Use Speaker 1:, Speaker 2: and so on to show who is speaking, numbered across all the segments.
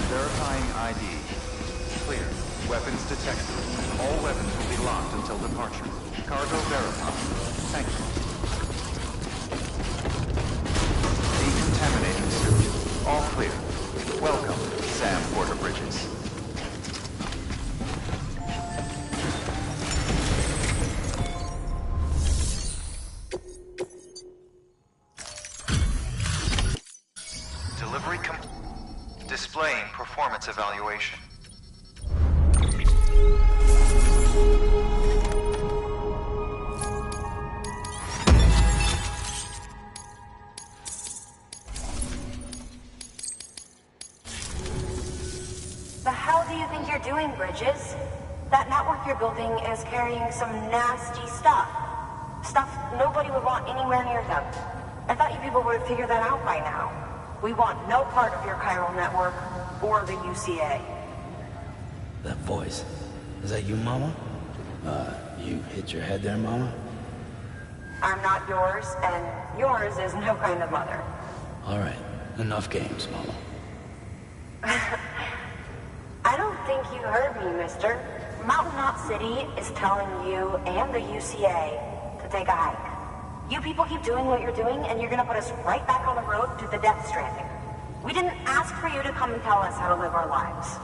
Speaker 1: Verifying ID. Clear. Weapons detected. All weapons will be locked until departure. Cargo verified. Thank you. Decontaminating suit. All clear. Welcome, Sam Porter Bridges. Delivery displaying performance evaluation.
Speaker 2: The hell do you think you're doing, Bridges? That network you're building is carrying some nasty stuff. Stuff nobody would want anywhere near them. I thought you people would have figured that out by now. We want no part of your chiral network or the UCA.
Speaker 3: That voice. Is that you, Mama? You hit your head there, Mama?
Speaker 2: I'm not yours, and yours is no kind of mother.
Speaker 3: All right. Enough games, Mama.
Speaker 2: I don't think you heard me, mister. Mountain Knot City is telling you and the UCA to take a hike. You people keep doing what you're doing, and you're gonna put us right back on the road to the death stranding. We didn't ask for you to come and tell us how to live our lives.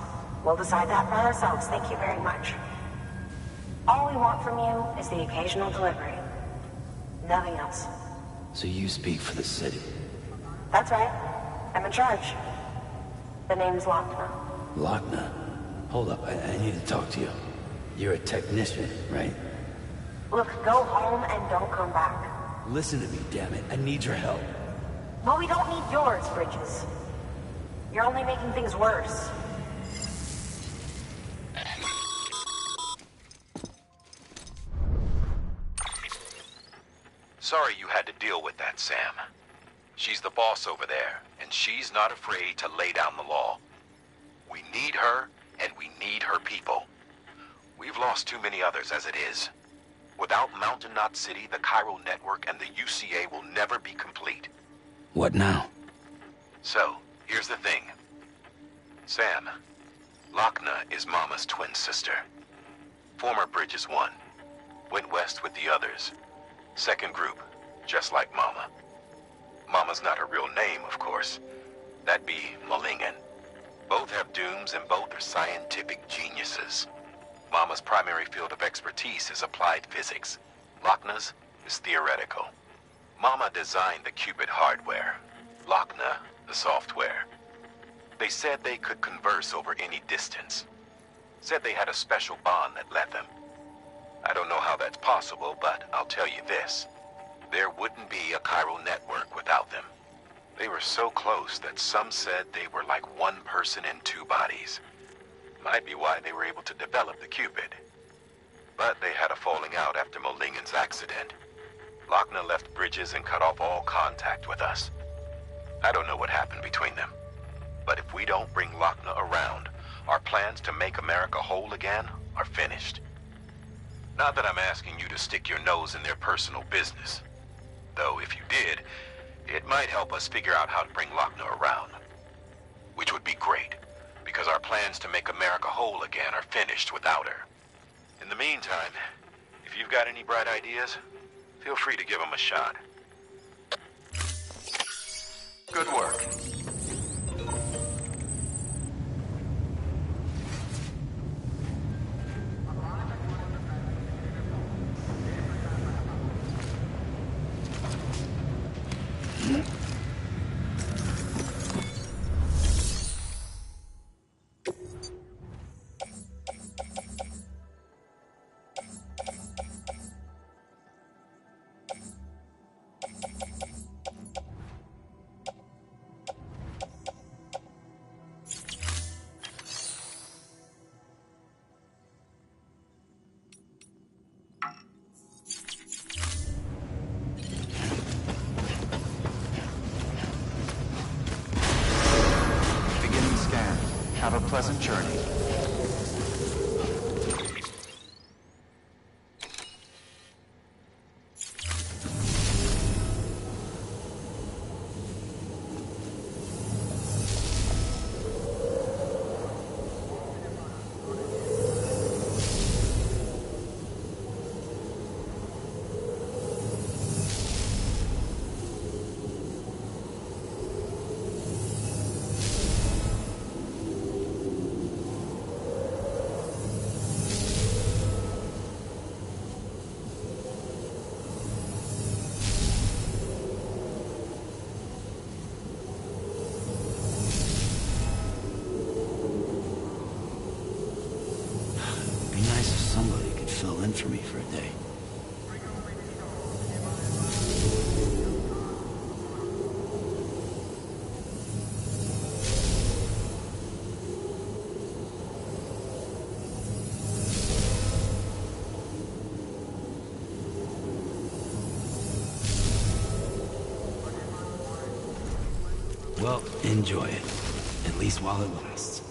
Speaker 2: We'll decide that for ourselves, thank you very much. All we want from you is the occasional delivery. Nothing else.
Speaker 3: So you speak for the city?
Speaker 2: That's right. I'm in charge. The name's Lochner.
Speaker 3: Lochner? Hold up, I need to talk to you. You're a technician, right?
Speaker 2: Look, go home and don't come back.
Speaker 3: Listen to me, damn it. I need your help.
Speaker 2: Well, we don't need yours, Bridges. You're only making things worse.
Speaker 4: Sorry you had to deal with that, Sam. She's the boss over there, and she's not afraid to lay down the law. We need her, and we need her people. We've lost too many others as it is. Without Mountain Knot City, the chiral network, and the UCA will never be complete.
Speaker 3: What now?
Speaker 4: So, here's the thing. Sam, Lochner is Mama's twin sister. Former Bridges 1. Went west with the others. Second group, just like Mama. Mama's not her real name, of course. That'd be Malingen. Both have dooms and both are scientific geniuses. Mama's primary field of expertise is applied physics. Lochner's is theoretical. Mama designed the qubit hardware. Lochner, the software. They said they could converse over any distance. Said they had a special bond that led them. I don't know how that's possible, but I'll tell you this. There wouldn't be a chiral network without them. They were so close that some said they were like one person in two bodies. Might be why they were able to develop the qubit. But they had a falling out after Molingen's accident. Lochner left Bridges and cut off all contact with us. I don't know what happened between them. But if we don't bring Lochner around, our plans to make America whole again are finished. Not that I'm asking you to stick your nose in their personal business. Though if you did, it might help us figure out how to bring Lochner around. Which would be great, because our plans to make America whole again are finished without her. In the meantime, if you've got any bright ideas, feel free to give them a shot.
Speaker 1: Good work. Have a pleasant journey.
Speaker 3: in for me for a day. Well, enjoy it. At least while it lasts.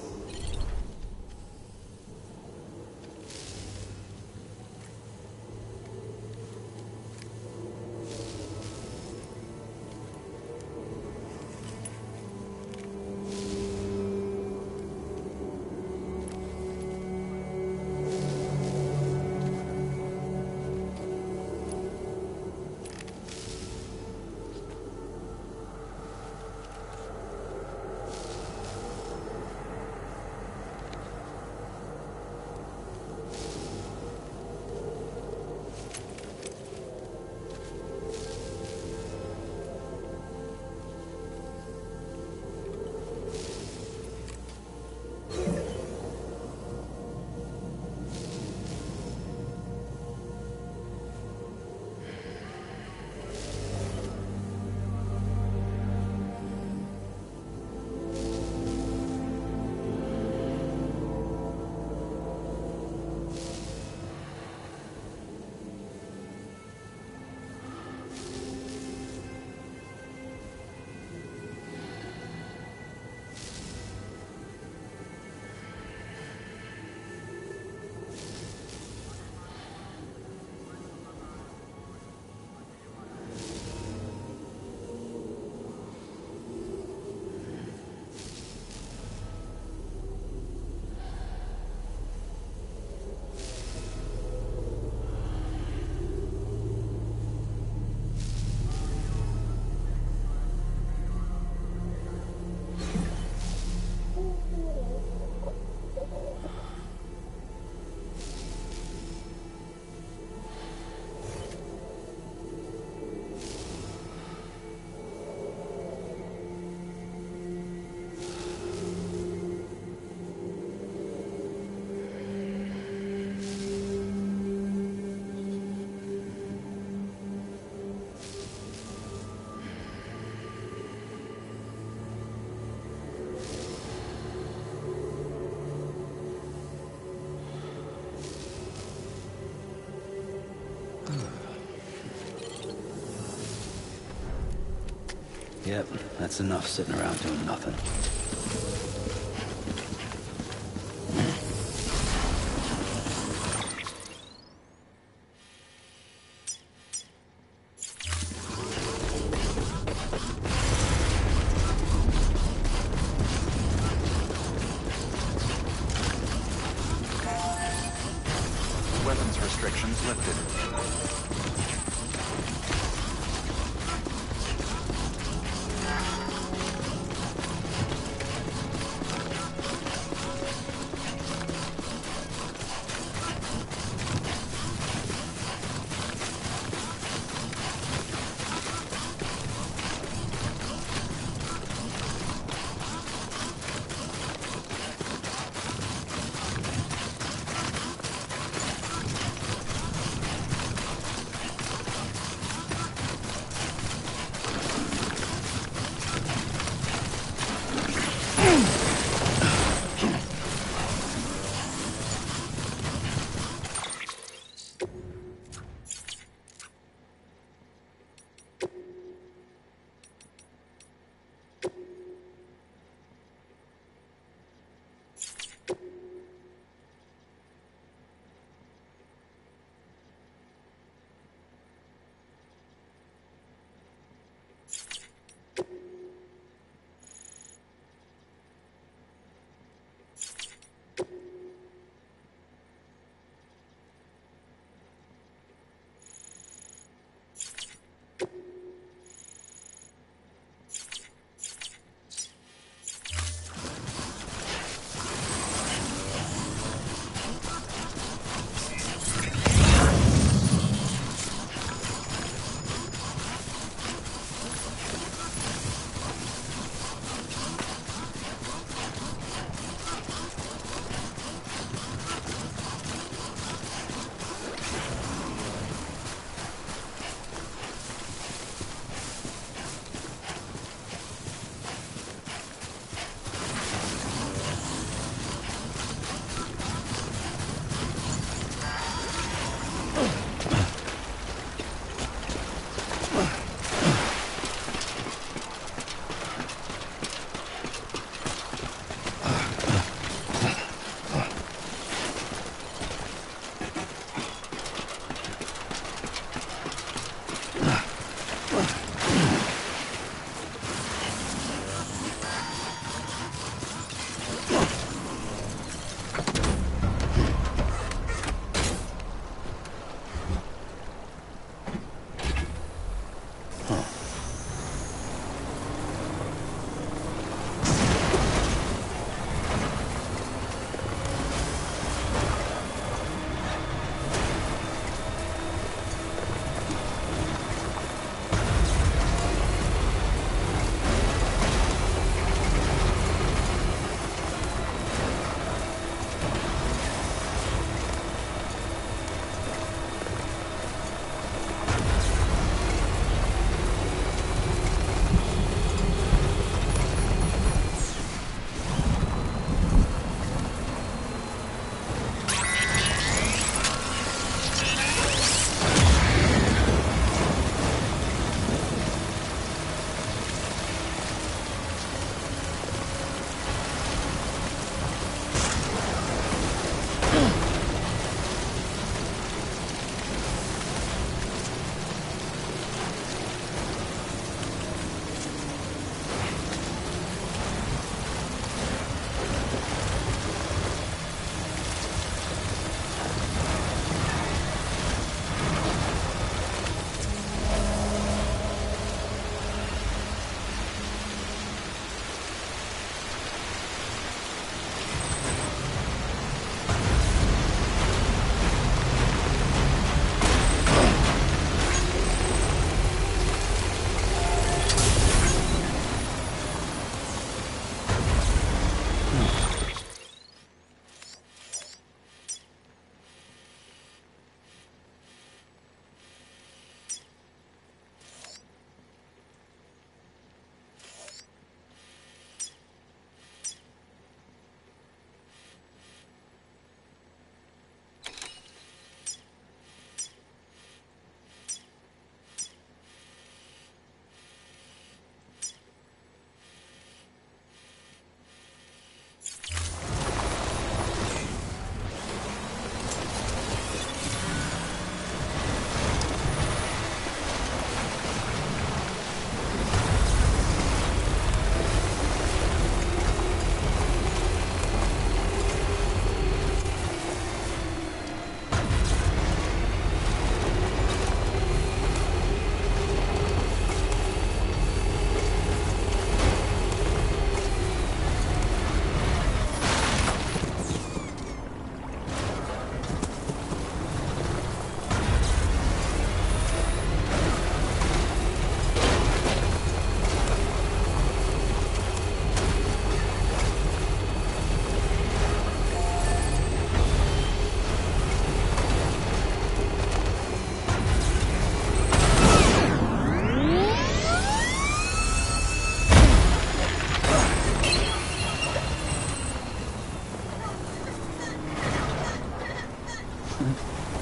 Speaker 3: Yep, that's enough sitting around doing nothing.
Speaker 1: Weapons restrictions lifted.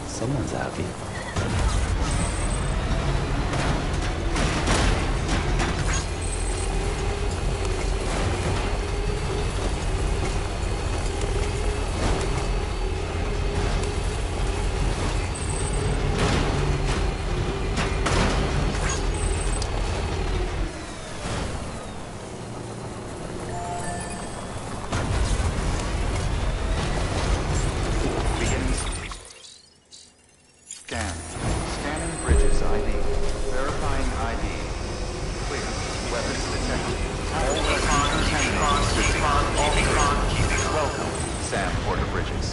Speaker 3: Someone's happy.
Speaker 1: Scanning bridges ID. Verifying ID. Clear. Weapons detected. Welcome, Sam Porter Bridges.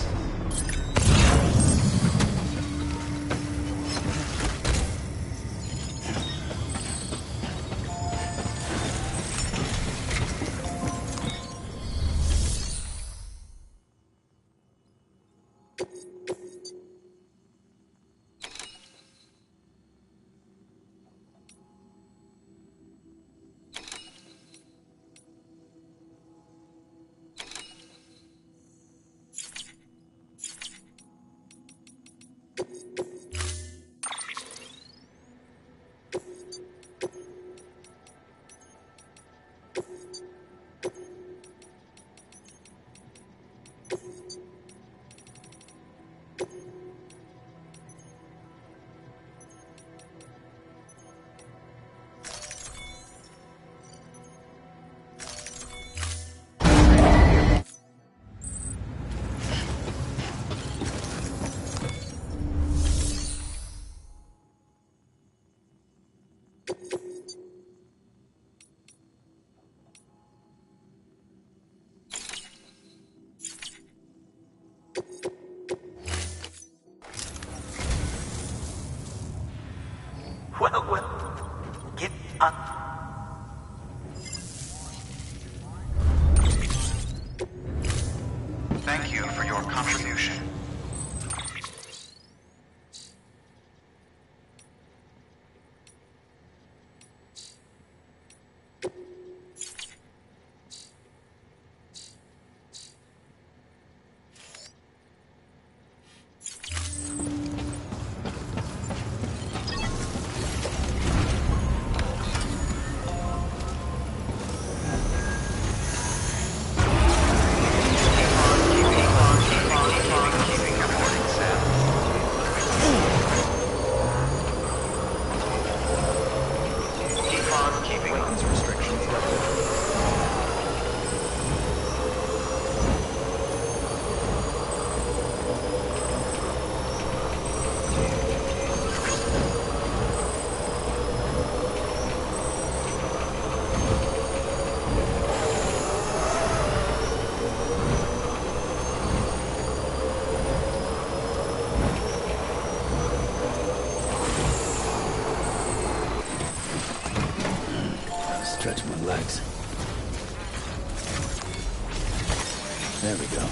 Speaker 5: Well, get up.
Speaker 1: Thank you for your contribution.
Speaker 3: Stretch my legs. There we go.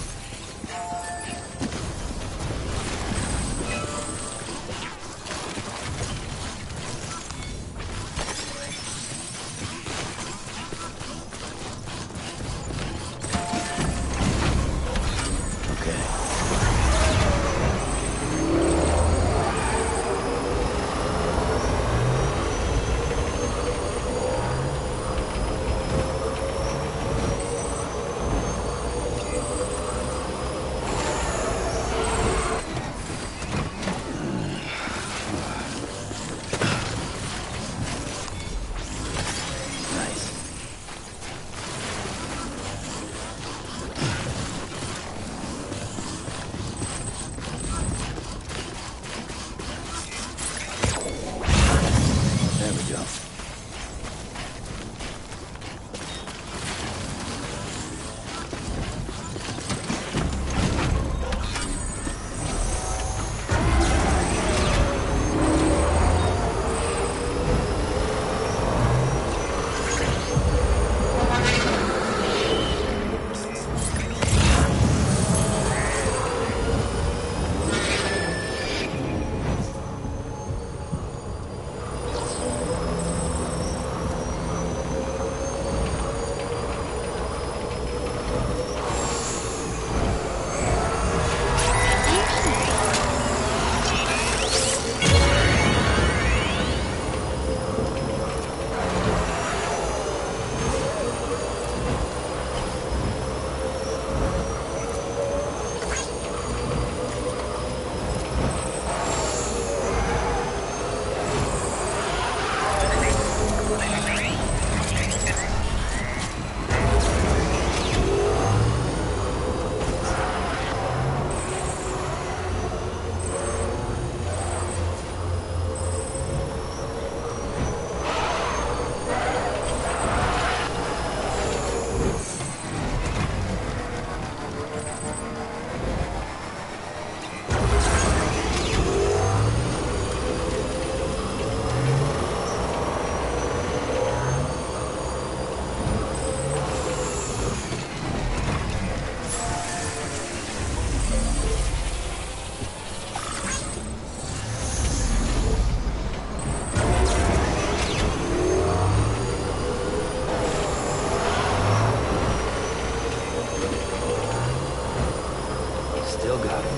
Speaker 3: Still got it.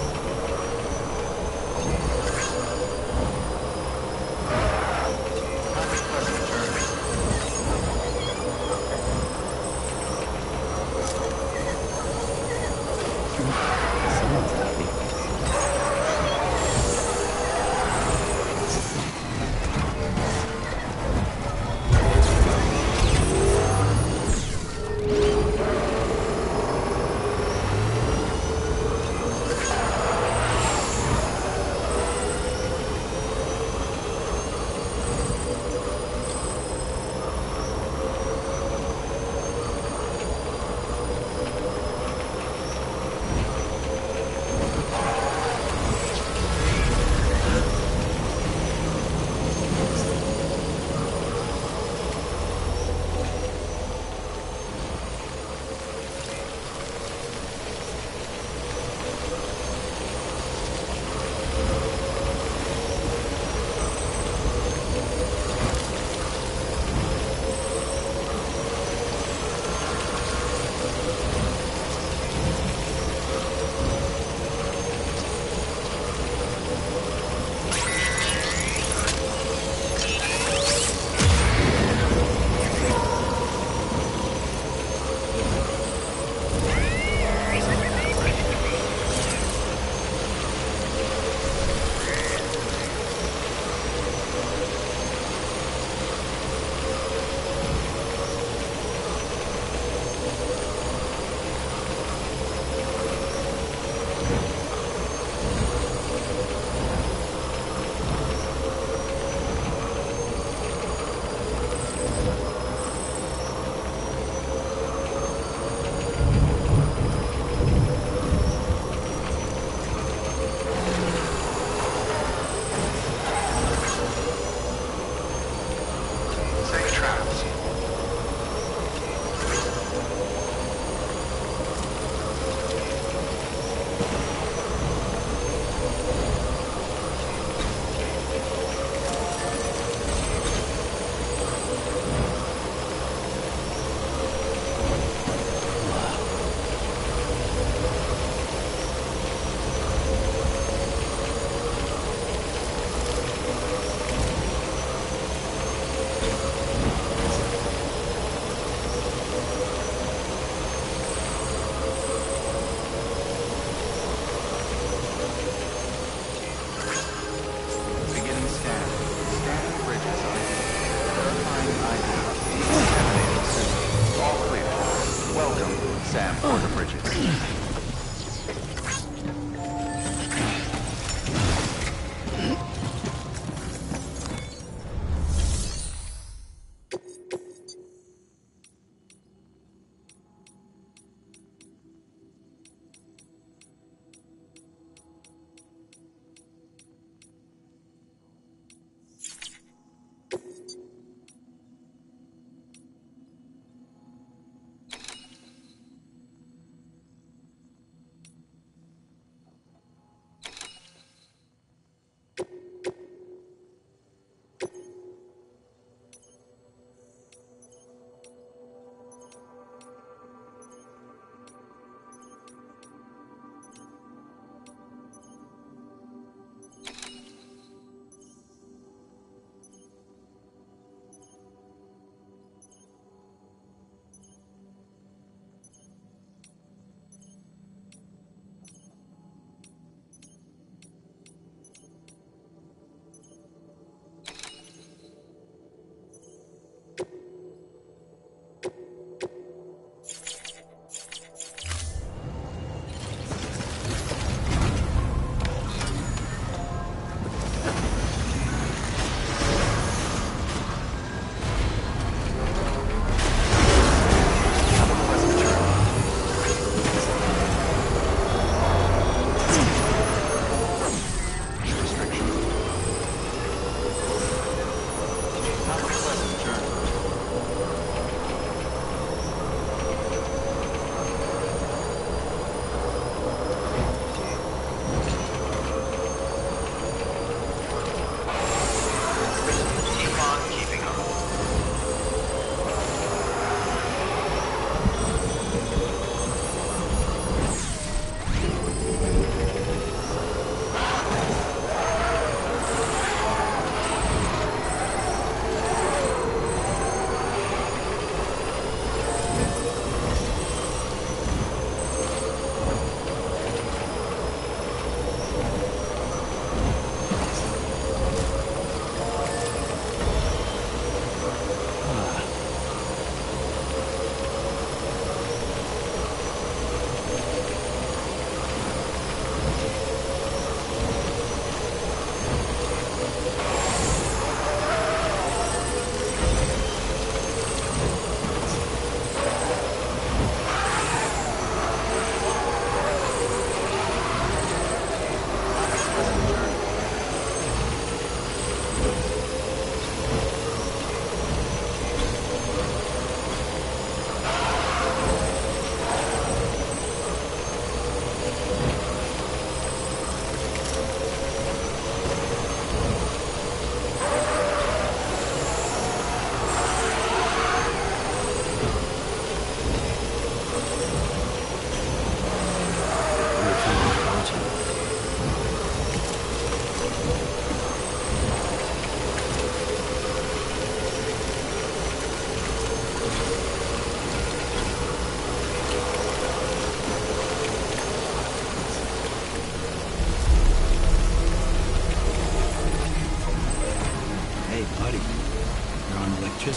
Speaker 3: Someone's happy.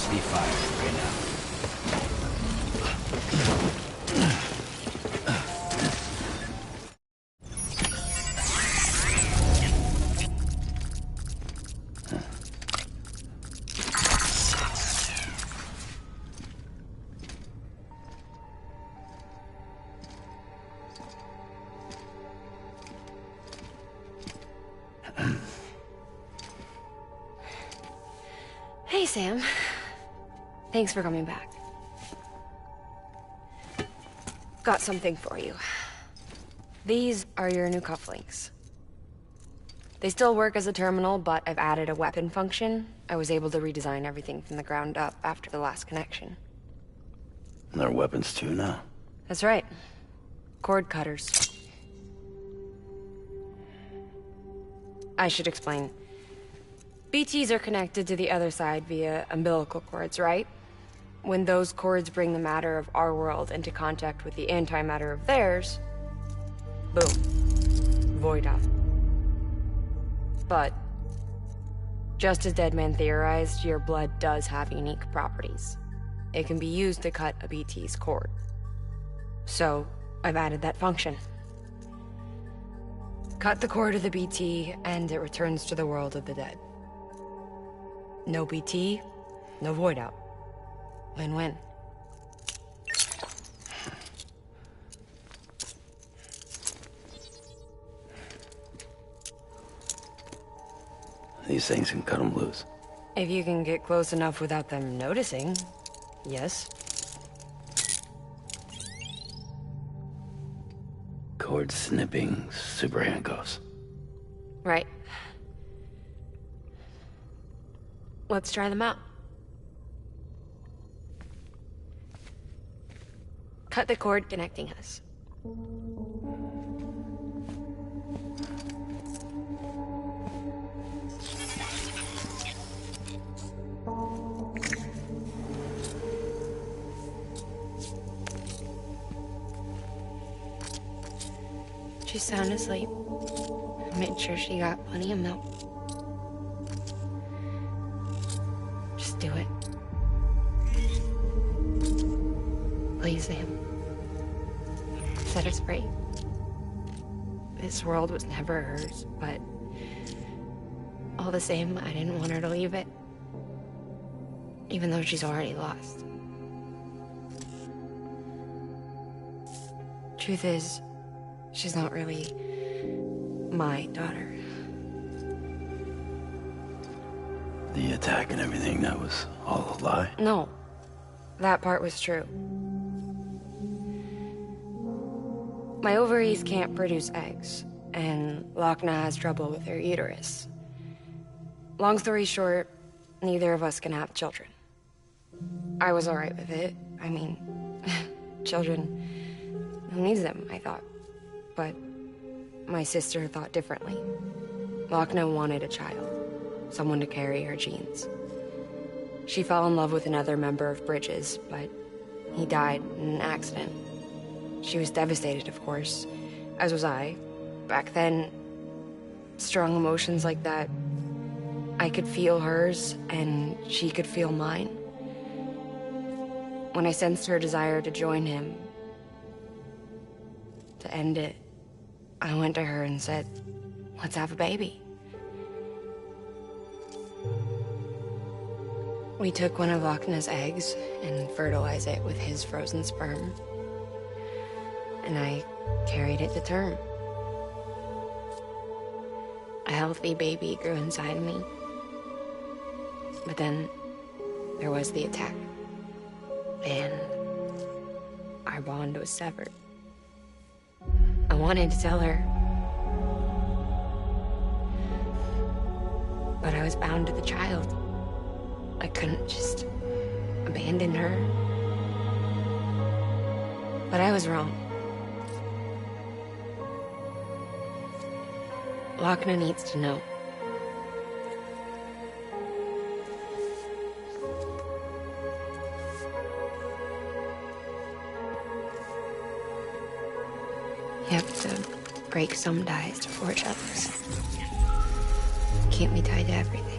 Speaker 3: electricity fire right now.
Speaker 6: Hey, Sam. Thanks for coming back. Got something for you. These are your new cufflinks. They still work as a terminal, but I've added a weapon function. I was able to redesign everything from the ground up after the last connection.
Speaker 3: And they're weapons too now.
Speaker 6: That's right. Cord cutters. I should explain. BTs are connected to the other side via umbilical cords, right? When those cords bring the matter of our world into contact with the antimatter of theirs, boom. Void out. But, just as Deadman theorized, your blood does have unique properties. It can be used to cut a BT's cord. So, I've added that function. Cut the cord of the BT, and it returns to the world of the dead. No BT, no void out. Win-win.
Speaker 3: These things can cut them loose.
Speaker 6: If you can get close enough without them noticing, yes.
Speaker 3: Cord snipping super handcuffs.
Speaker 6: Right. Let's try them out. Cut the cord connecting us. She's sound asleep. I made sure she got plenty of milk. Just do it. Please, Sam. Set us free. This world was never hers, but all the same, I didn't want her to leave it. Even though she's already lost. Truth is, she's not really my daughter.
Speaker 3: The attack and everything, that was all a lie?
Speaker 6: No, that part was true. My ovaries can't produce eggs, and Lochna has trouble with her uterus. Long story short, neither of us can have children. I was alright with it. I mean, children, who needs them, I thought. But my sister thought differently. Lochna wanted a child, someone to carry her genes. She fell in love with another member of Bridges, but he died in an accident. She was devastated, of course, as was I. Back then, strong emotions like that, I could feel hers, and she could feel mine. When I sensed her desire to join him, to end it, I went to her and said, let's have a baby. We took one of Lochna's eggs and fertilized it with his frozen sperm. And I carried it to term. A healthy baby grew inside me. But then there was the attack. And our bond was severed. I wanted to tell her. But I was bound to the child. I couldn't just abandon her. But I was wrong. Lochna needs to know. You have to break some ties to forge others. Can't be tied to everything.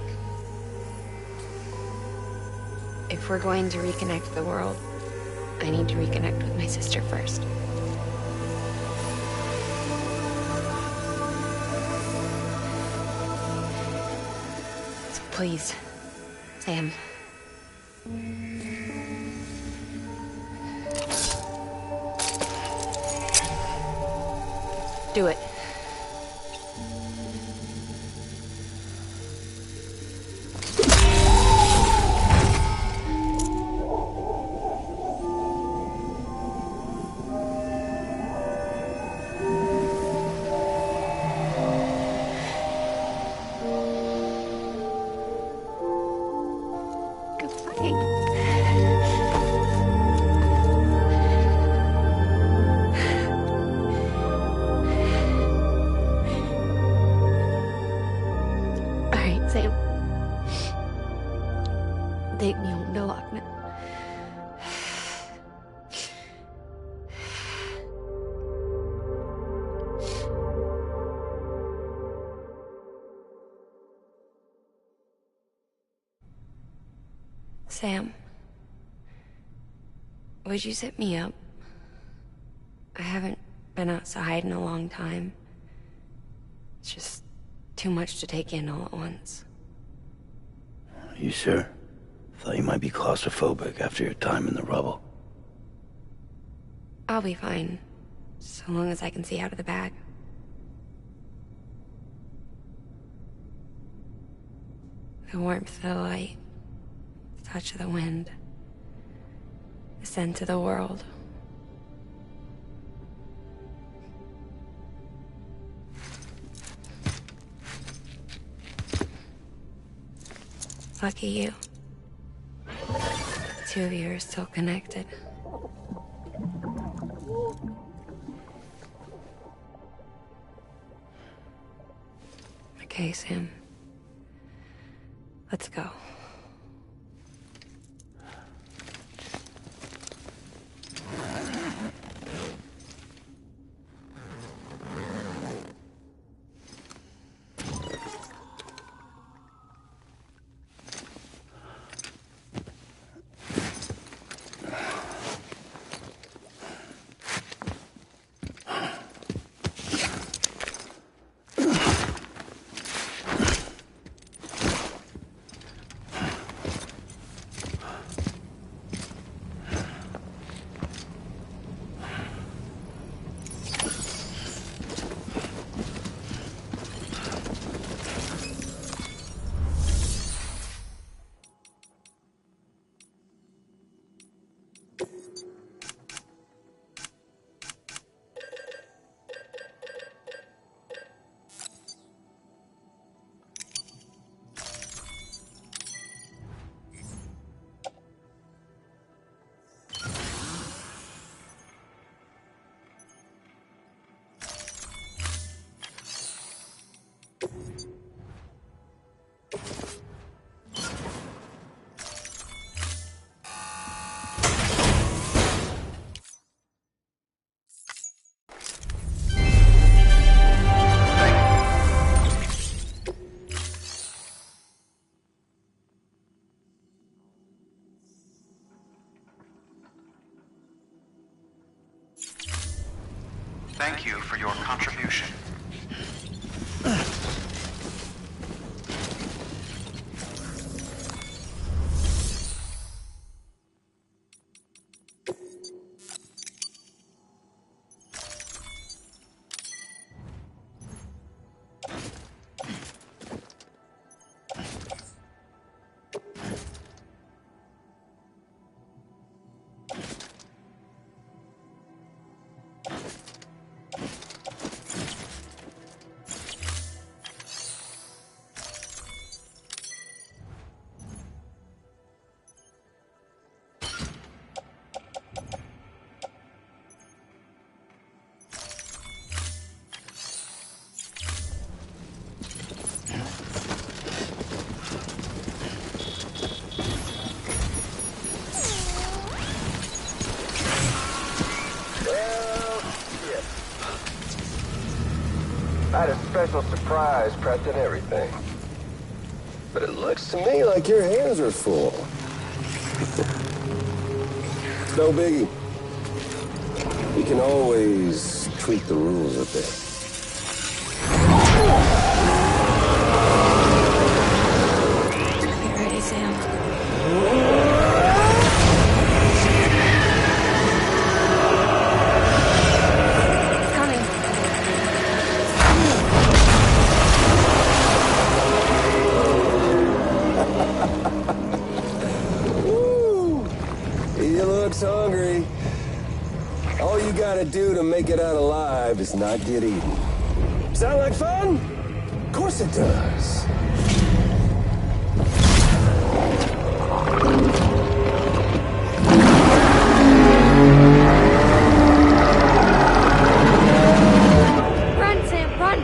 Speaker 6: If If we're going to reconnect the world, I need to reconnect with my sister first. So please, Sam. Do it. Sam. Take me home to Lochner. Sam, would you sit me up? I haven't been outside in a long time. It's just too much to take in all at once.
Speaker 3: You sure? Thought you might be claustrophobic after your time in the rubble.
Speaker 6: I'll be fine, so long as I can see out of the bag. The warmth of the light, the touch of the wind, the scent of the world. Lucky you. The two of you are still connected. Okay, Sam. Let's go.
Speaker 1: Thank you for your contribution.
Speaker 7: I had a special surprise prepped and everything. But it looks to me like your hands are full. It's no biggie. We can always tweak the rules a bit.
Speaker 6: You ready, Sam? Coming.
Speaker 7: Woo! He looks hungry. All you gotta do to make it out alive is not get eaten. Sound like fun? Of course it does.
Speaker 6: Run, Sam, run!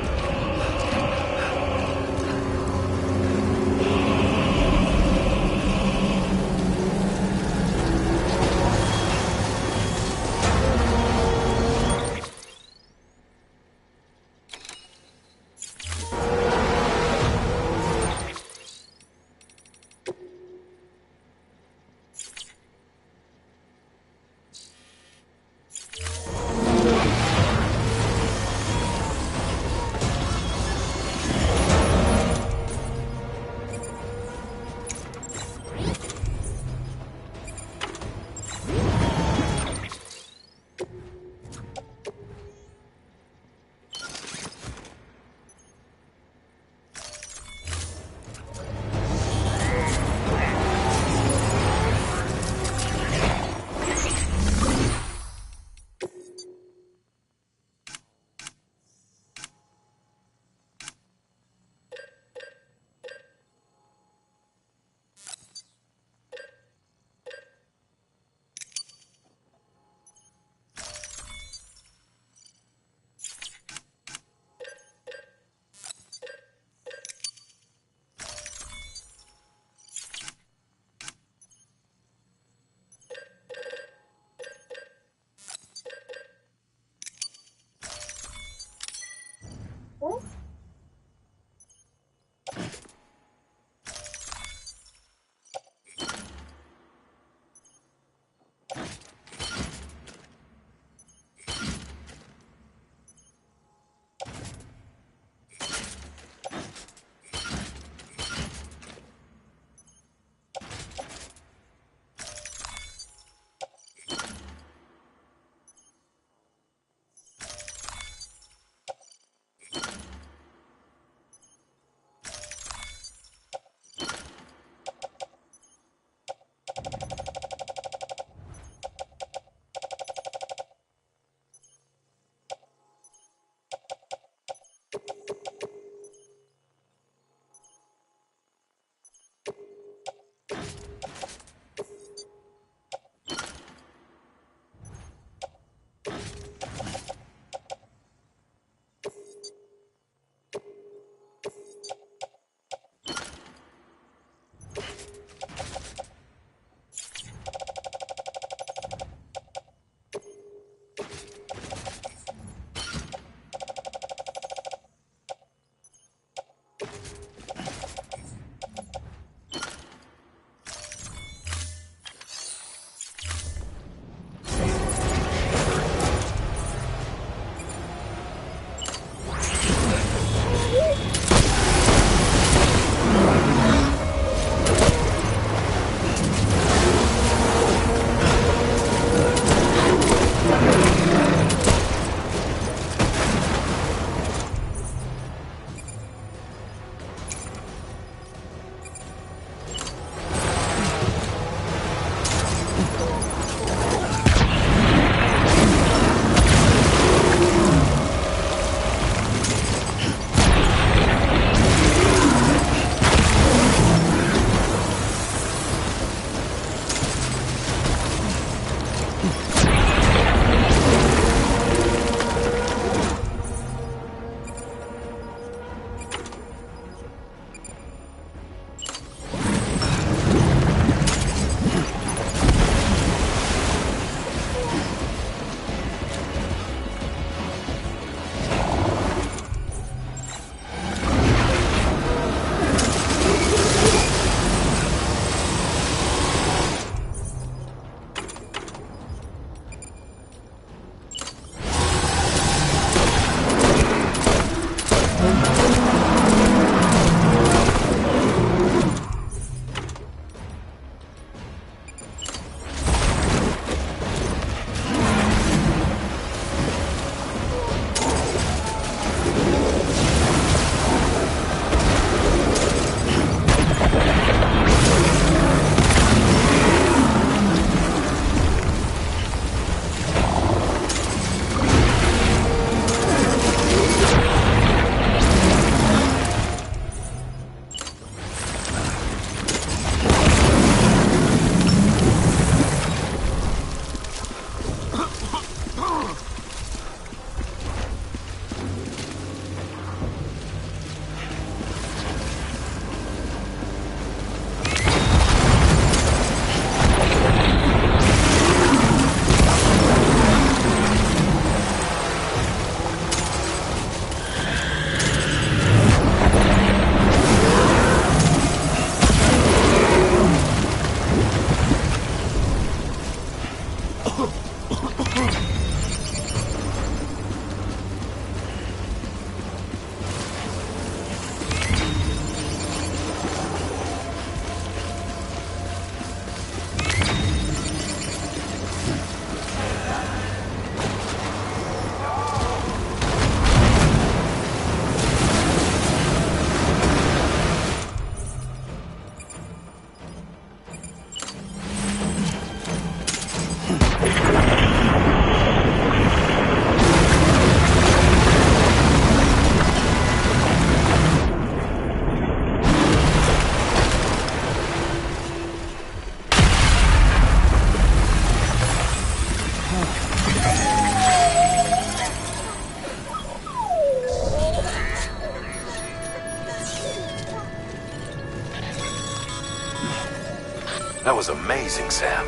Speaker 4: That was amazing, Sam.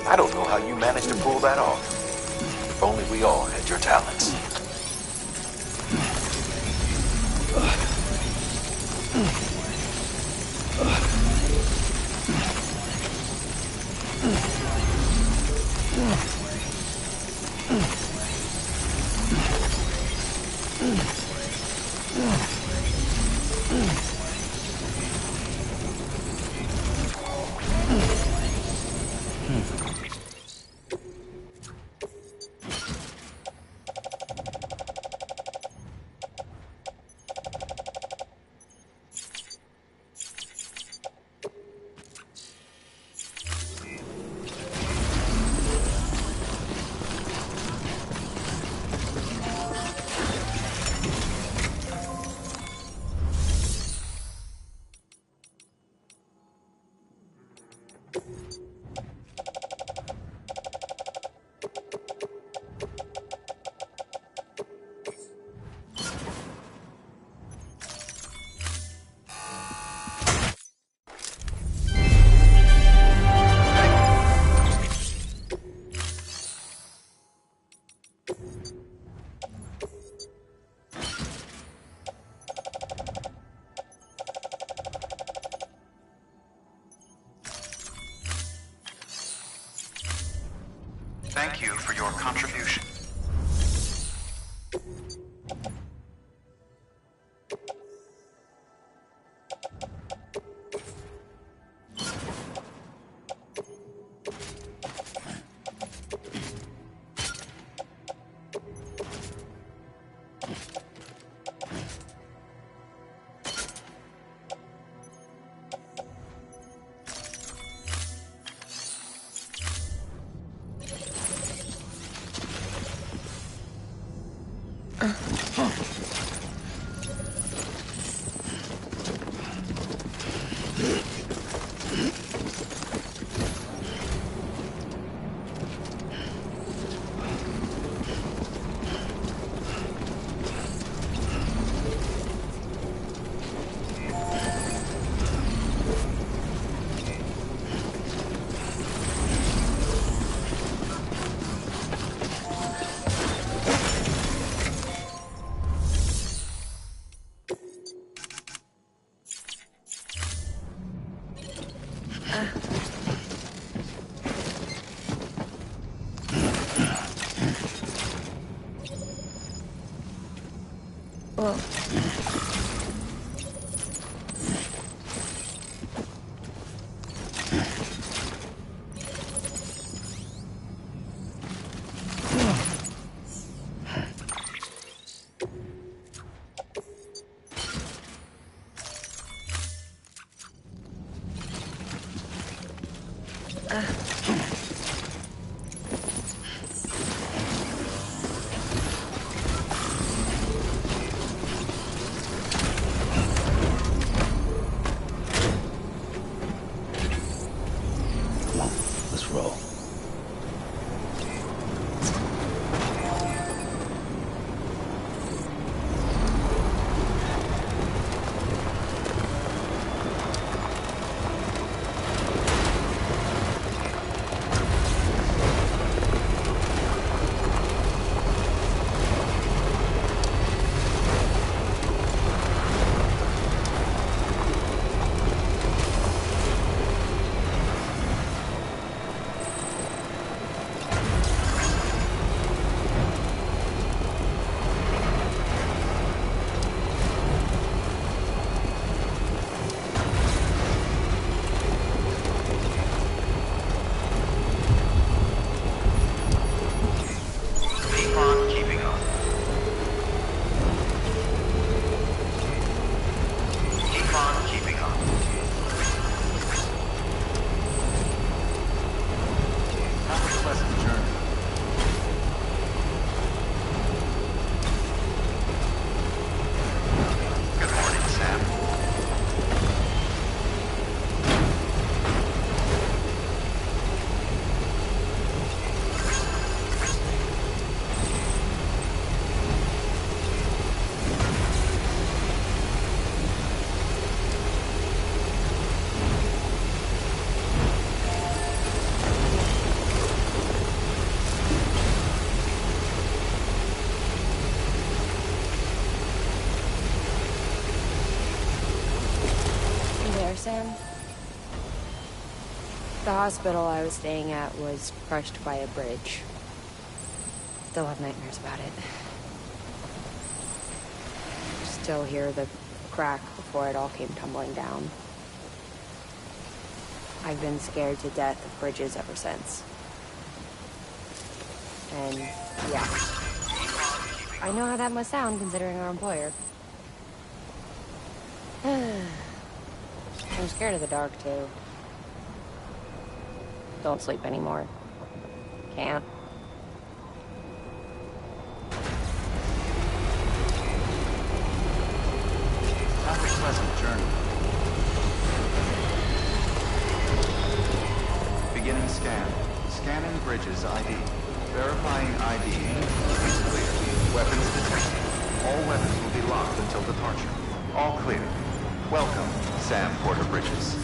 Speaker 4: I don't know how you managed to pull that off. If only we all had your talents.
Speaker 1: Thank you for your contribution.
Speaker 6: Well...
Speaker 3: Let's roll.
Speaker 6: Sam? The hospital I was staying at was crushed by a bridge. Still have nightmares about it. Still hear the crack before it all came tumbling down. I've been scared to death of bridges ever since. And, yeah. I know how that must sound considering our employer. I'm scared of the dark, too. Don't sleep anymore. Can't.
Speaker 1: Have a pleasant journey. Beginning scan. Scanning bridges ID. Verifying ID. Is clear. Weapons detected. All weapons will be locked until departure. All clear. Welcome, Sam Porter Bridges.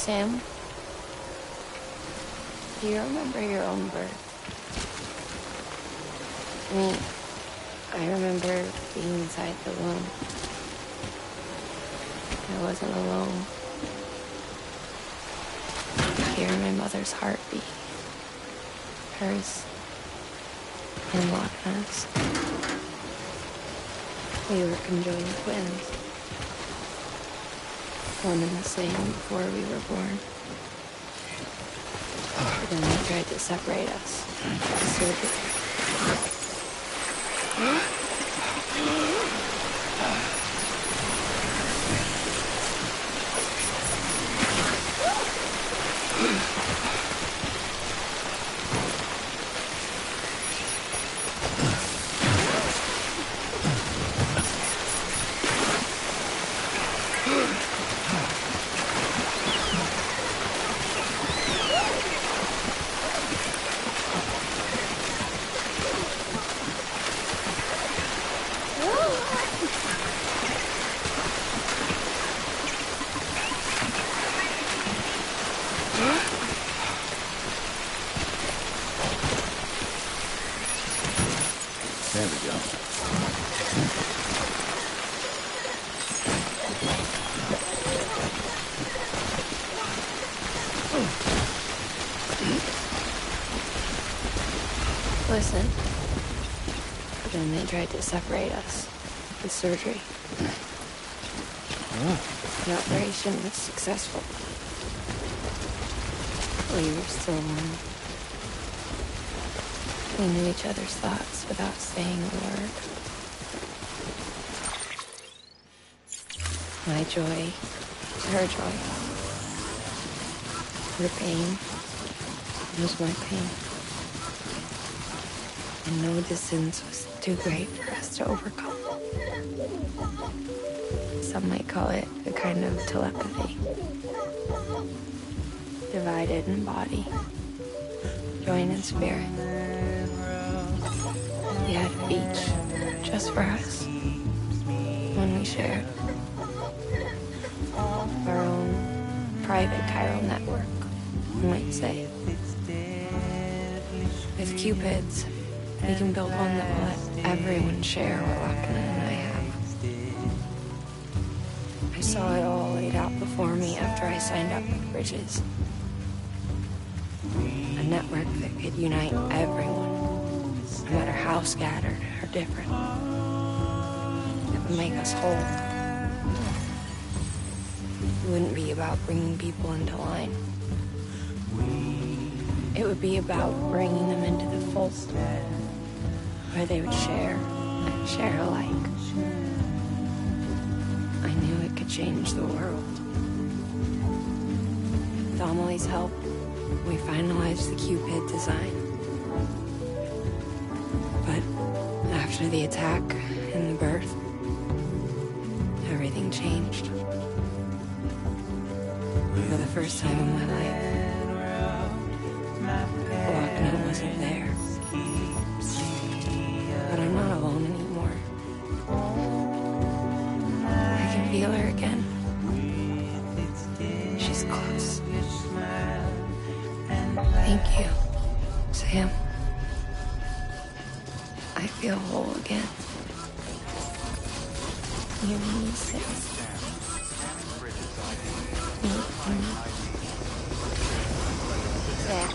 Speaker 6: Sam, do you remember your own birth? I mean, I remember being inside the womb. I wasn't alone. I hear my mother's heartbeat. Hers and Lochna's. We were conjoined twins. One and the same before we were born. But then they tried to separate us. Surgery.
Speaker 3: There we go.
Speaker 6: Listen. Then they tried to separate us with surgery. The operation was successful. We were still one. We knew each other's thoughts without saying a word. My joy, her joy. Her pain was my pain. And no distance was too great for us to overcome. Some might call it a kind of telepathy. Divided in body, joined in spirit. Yet each just for us. When we shared our own private chiral network, you might say. With Cupids, we can build one that will let everyone share what Lochna and I have. I saw it all laid out before me after I signed up with Bridges. A network that could unite everyone, no matter how scattered or different. It would make us whole. It wouldn't be about bringing people into line. It would be about bringing them into the fold, where they would share and share alike. I knew it could change the world. With Amelie's help, we finalized the Cupid design. But after the attack and the birth, everything changed. For the first time in my life, Lochna wasn't there. But I'm not alone anymore. I can feel her again. She's close. Thank you, Sam. I feel whole again. You and me, Sam. Sam.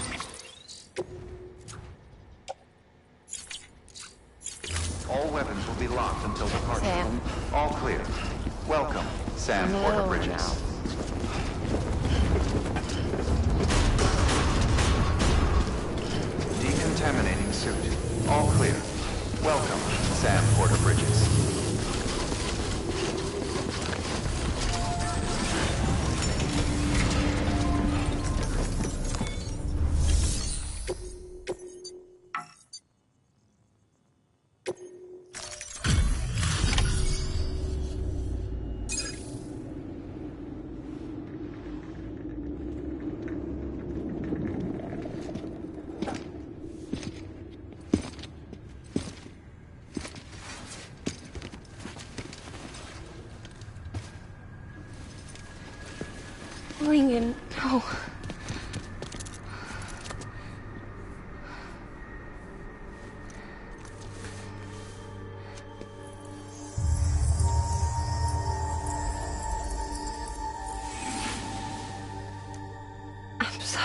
Speaker 1: All weapons will be locked until departure.
Speaker 6: Sam.
Speaker 1: All clear. Welcome, Sam Porter Bridges.
Speaker 6: Now.
Speaker 1: Decontaminating suit. All clear. Welcome, Sam Porter Bridges.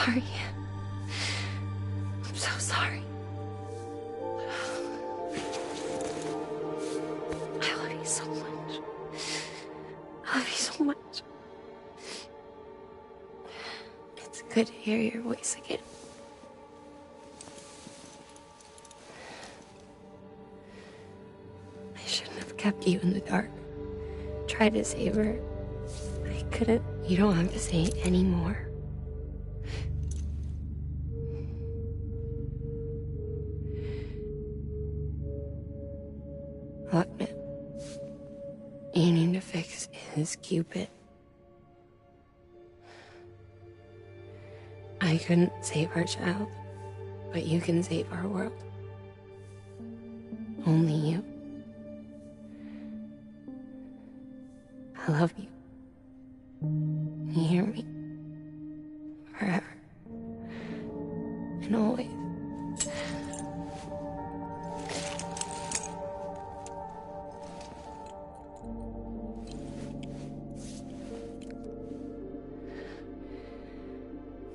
Speaker 6: sorry. I'm so sorry. I love you so much. I love you so much. It's good to hear your voice again. I shouldn't have kept you in the dark. Tried to save her. I couldn't. You don't have to say it anymore. Look, man. You need to fix his Cupid. I couldn't save our child, but you can save our world. Only you. I love you. You hear me? Forever. And always.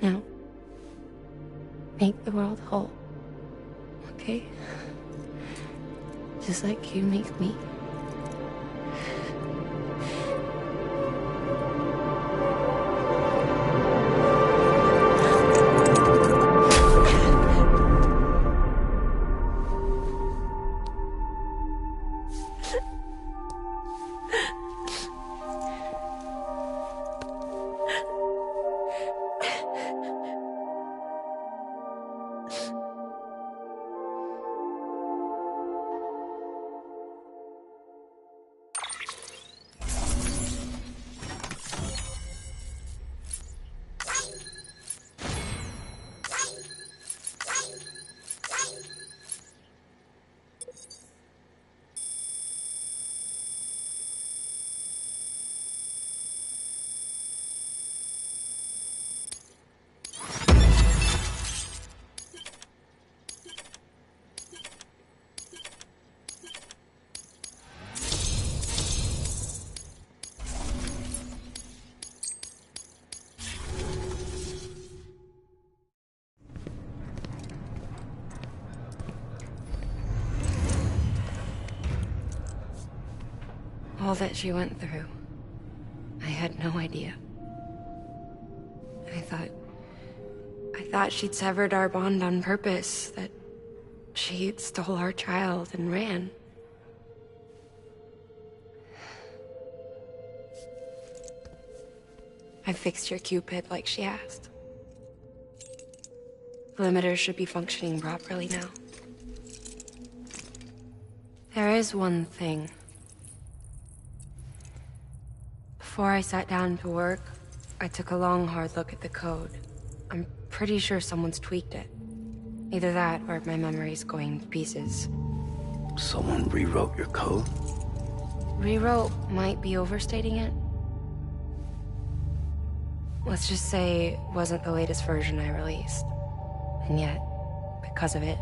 Speaker 6: Now, make the world whole, okay? Just like you make me. All that she went through, I had no idea. I thought she'd severed our bond on purpose, that she stole our child and ran. I fixed your Cupid like she asked. The limiter should be functioning properly now. There is one thing. Before I sat down to work, I took a long, hard look at the code. I'm pretty sure someone's tweaked it. Either that, or my memory's going to pieces.
Speaker 3: Someone rewrote your code?
Speaker 6: Rewrote might be overstating it. Let's just say it wasn't the latest version I released. And yet, because of it,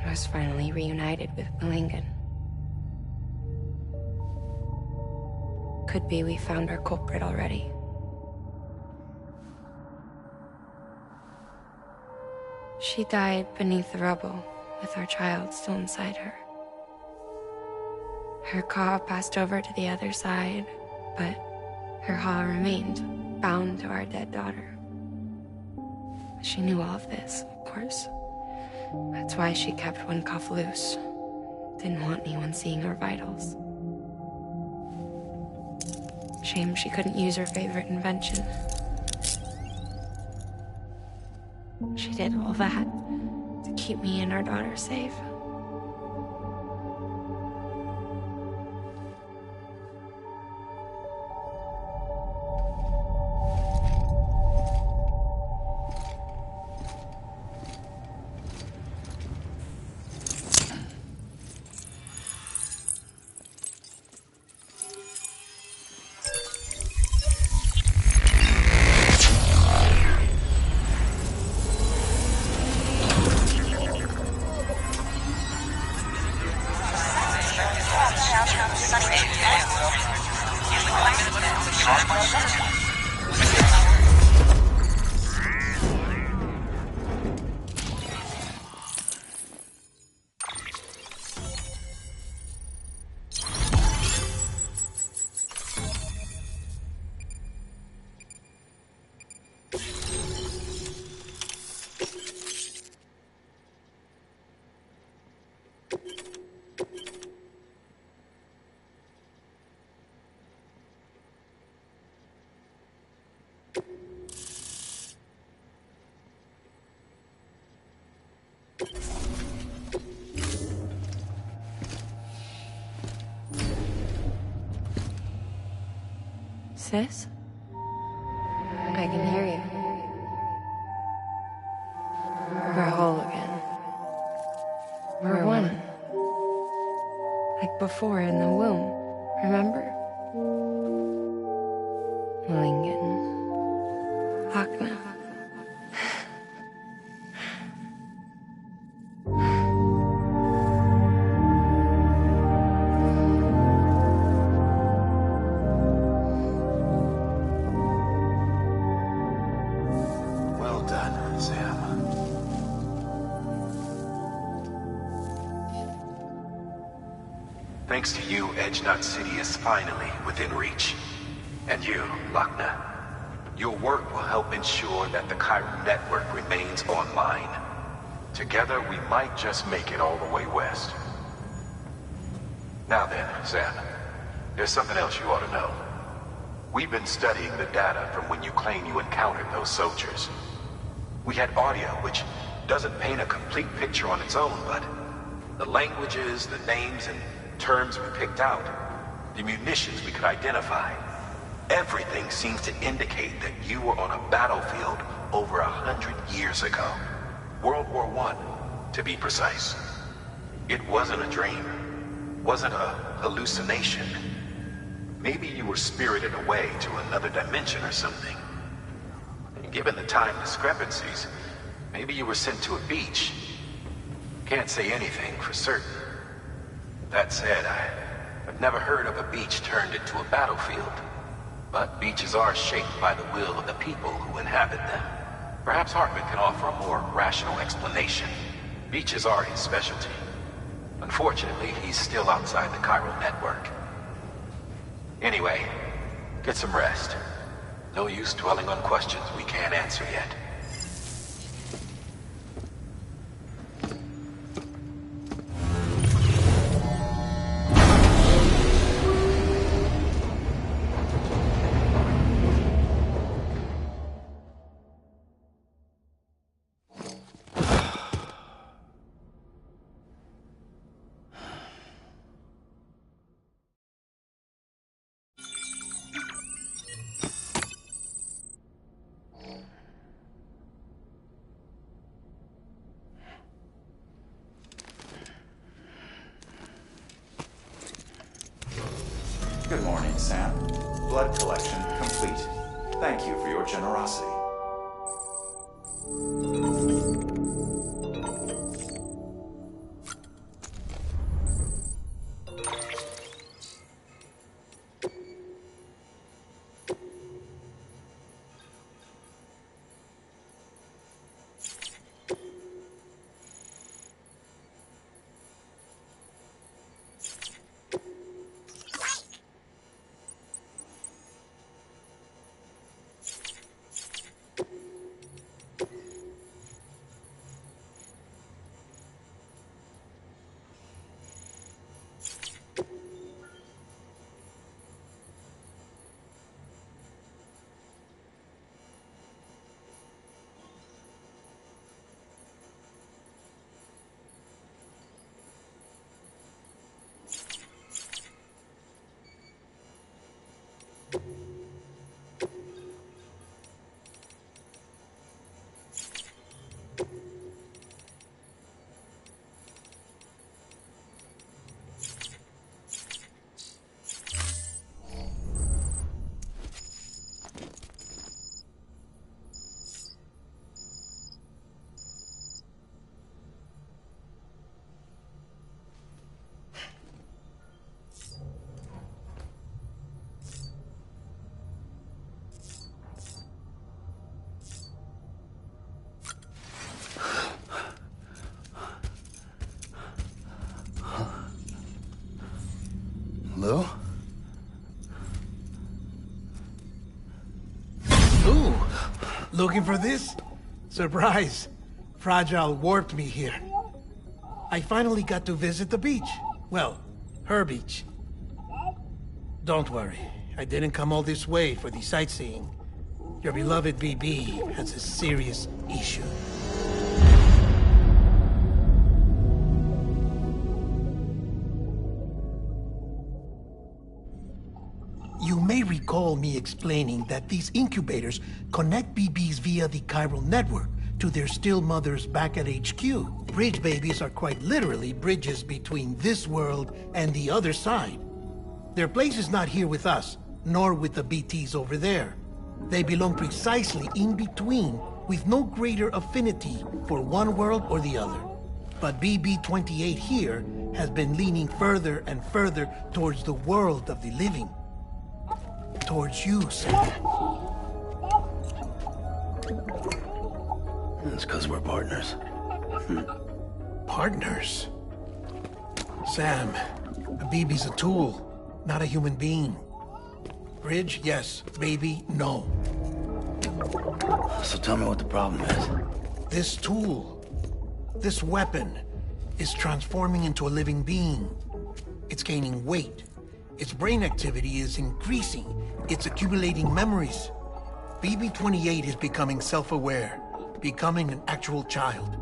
Speaker 6: I was finally reunited with Malingan. Could be we found our culprit already. She died beneath the rubble, with our child still inside her. Her Ka passed over to the other side, but her Ha remained, bound to our dead daughter. She knew all of this, of course. That's why she kept one cuff loose. Didn't want anyone seeing her vitals. Shame she couldn't use her favorite invention. She did all that to keep me and our daughter safe. Sis? I can hear you. We're whole again. We're one. Like before in the womb, remember? Lingen. Lochna.
Speaker 4: Well done, Sam. Thanks to you, Edgenut City is finally within reach. And you, Lochna. Your work will help ensure that the Chiron network remains online. Together, we might just make it all the way west. Now then, Sam, there's something else you ought to know. We've been studying the data from when you claim you encountered those soldiers. We had audio, which doesn't paint a complete picture on its own, but the languages, the names, and terms we picked out, the munitions we could identify, everything seems to indicate that you were on a battlefield over 100 years ago. World War I, to be precise. It wasn't a dream. Wasn't a hallucination. Maybe you were spirited away to another dimension or something. Given the time discrepancies, maybe you were sent to a beach. Can't say anything for certain. That said, I've never heard of a beach turned into a battlefield. But beaches are shaped by the will of the people who inhabit them. Perhaps Hartman can offer a more rational explanation. Beaches are his specialty. Unfortunately, he's still outside the Chiron network. Anyway, get some rest. No use dwelling on questions we can't answer yet.
Speaker 1: Good morning, Sam. Blood collection complete. Thank you for your generosity.
Speaker 3: Lou? Ooh! Looking for this? Surprise! Fragile warped me here. I finally got to visit the beach. Well, her beach. Don't worry. I didn't come all this way for the sightseeing. Your beloved BB has a serious issue. recall me explaining that these incubators connect BBs via the chiral network to their still mothers back at HQ. Bridge babies are quite literally bridges between this world and the other side. Their place is not here with us, nor with the BTs over there. They belong precisely in between, with no greater affinity for one world or the other. But BB-28 here has been leaning further and further towards the world of the living. Towards you, Sam.
Speaker 8: It's because we're partners.
Speaker 3: Partners? Sam, a BB's a tool, not a human being. Bridge, yes. Baby, no.
Speaker 8: So tell me what the problem is.
Speaker 3: This tool, this weapon, is transforming into a living being. It's gaining weight. Its brain activity is increasing. It's accumulating memories. BB-28 is becoming self-aware, becoming an actual child.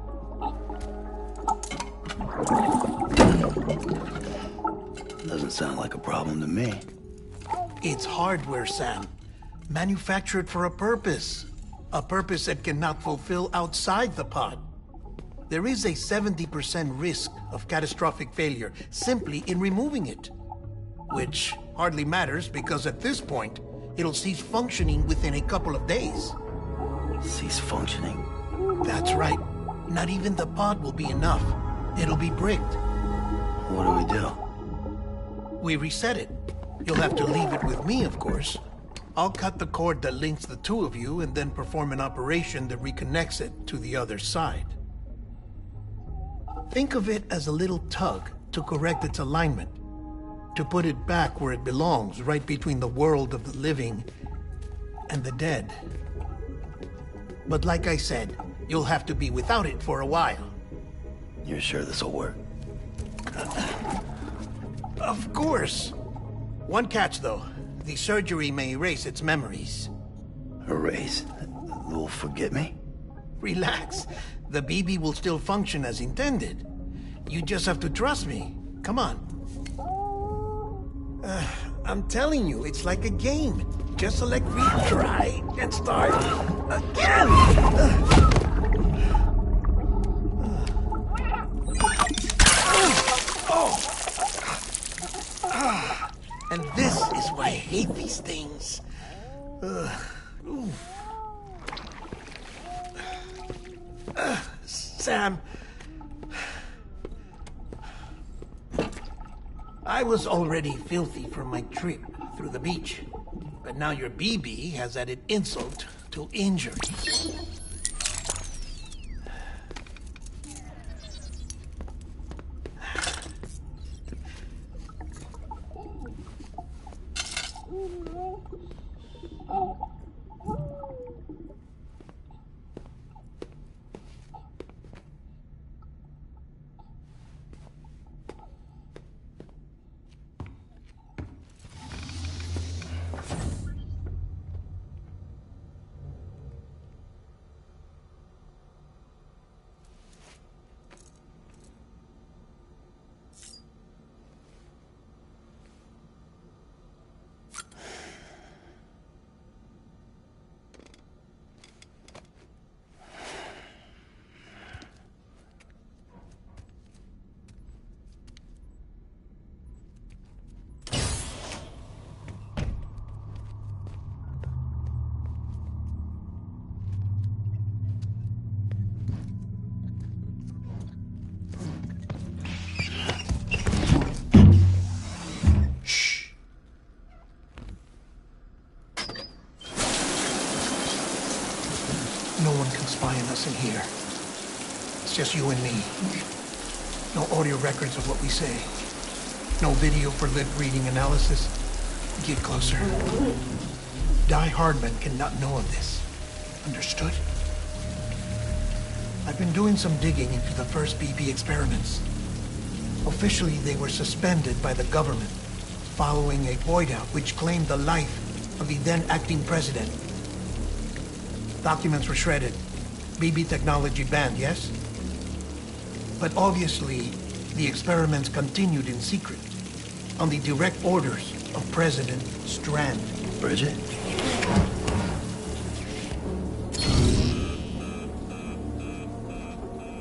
Speaker 8: Doesn't sound like a problem to me.
Speaker 3: It's hardware, Sam. Manufactured for a purpose. A purpose it cannot fulfill outside the pod. There is a 70% risk of catastrophic failure simply in removing it. Which hardly matters because at this point, it'll cease functioning within a couple of days.
Speaker 8: Cease functioning?
Speaker 3: That's right. Not even the pod will be enough. It'll be bricked.
Speaker 8: What do we do?
Speaker 3: We reset it. You'll have to leave it with me, of course. I'll cut the cord that links the two of you and then perform an operation that reconnects it to the other side. Think of it as a little tug to correct its alignment, to put it back where it belongs, right between the world of the living and the dead. But like I said, you'll have to be without it for a while.
Speaker 8: You're sure this'll work?
Speaker 3: Of course. One catch, though. The surgery may erase its memories.
Speaker 8: Erase? Will forget me?
Speaker 3: Relax. The BB will still function as intended. You just have to trust me. Come on. I'm telling you, it's like a game. Just select retry and start again! And this is why I hate these things. Sam, I was already filthy from my trip through the beach, but now your BB has added insult to injury. No one can spy on us in here. It's just you and me. No audio records of what we say. No video for lip reading analysis. Get closer. Die Hardman cannot know of this. Understood? I've been doing some digging into the first BB experiments. Officially, they were suspended by the government, following a void out which claimed the life of the then acting president. Documents were shredded. BB technology banned, yes? But obviously, the experiments continued in secret, on the direct orders of President Strand.
Speaker 8: Bridget?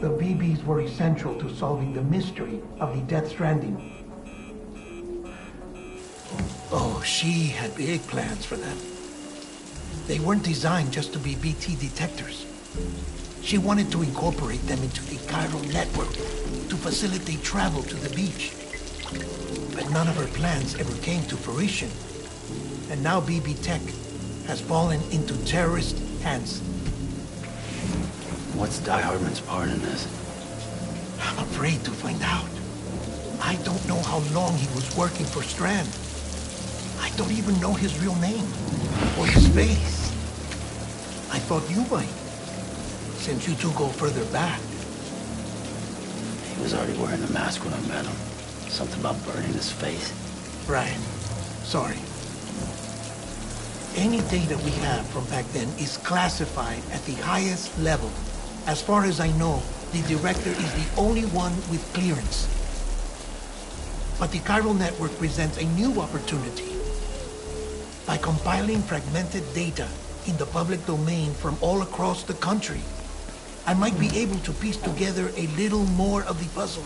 Speaker 3: The BBs were essential to solving the mystery of the Death Stranding. Oh, she had big plans for them. They weren't designed just to be BT detectors. She wanted to incorporate them into the chiral network to facilitate travel to the beach. But none of her plans ever came to fruition. And now BB Tech has fallen into terrorist hands.
Speaker 8: What's Die Hardman's part in this?
Speaker 3: I'm afraid to find out. I don't know how long he was working for Strand. I don't even know his real name or his face. I thought you might, since you two go further back.
Speaker 8: He was already wearing the mask when I met him. Something about burning his face.
Speaker 3: Right. Sorry. Any data we have from back then is classified at the highest level. As far as I know, the director is the only one with clearance. But the chiral network presents a new opportunity. By compiling fragmented data in the public domain from all across the country, I might be able to piece together a little more of the puzzle.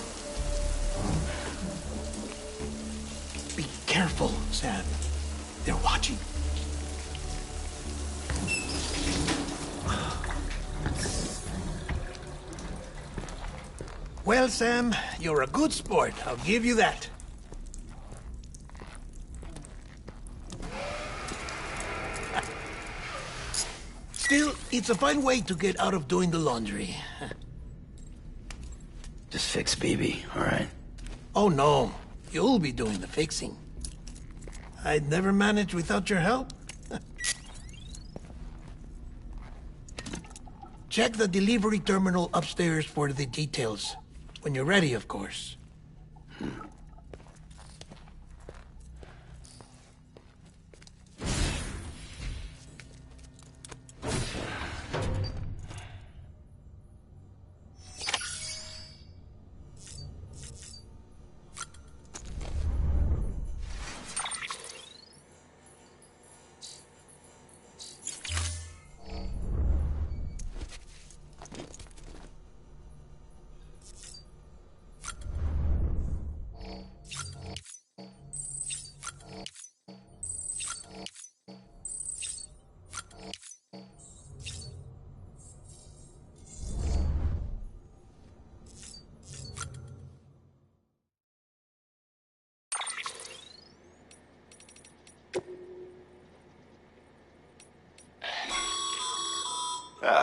Speaker 3: Be careful, Sam. They're watching. Well, Sam, you're a good sport. I'll give you that. Still, it's a fine way to get out of doing the laundry.
Speaker 8: Just fix BB, all right?
Speaker 3: Oh, no. You'll be doing the fixing. I'd never manage without your help. Check the delivery terminal upstairs for the details. When you're ready, of course.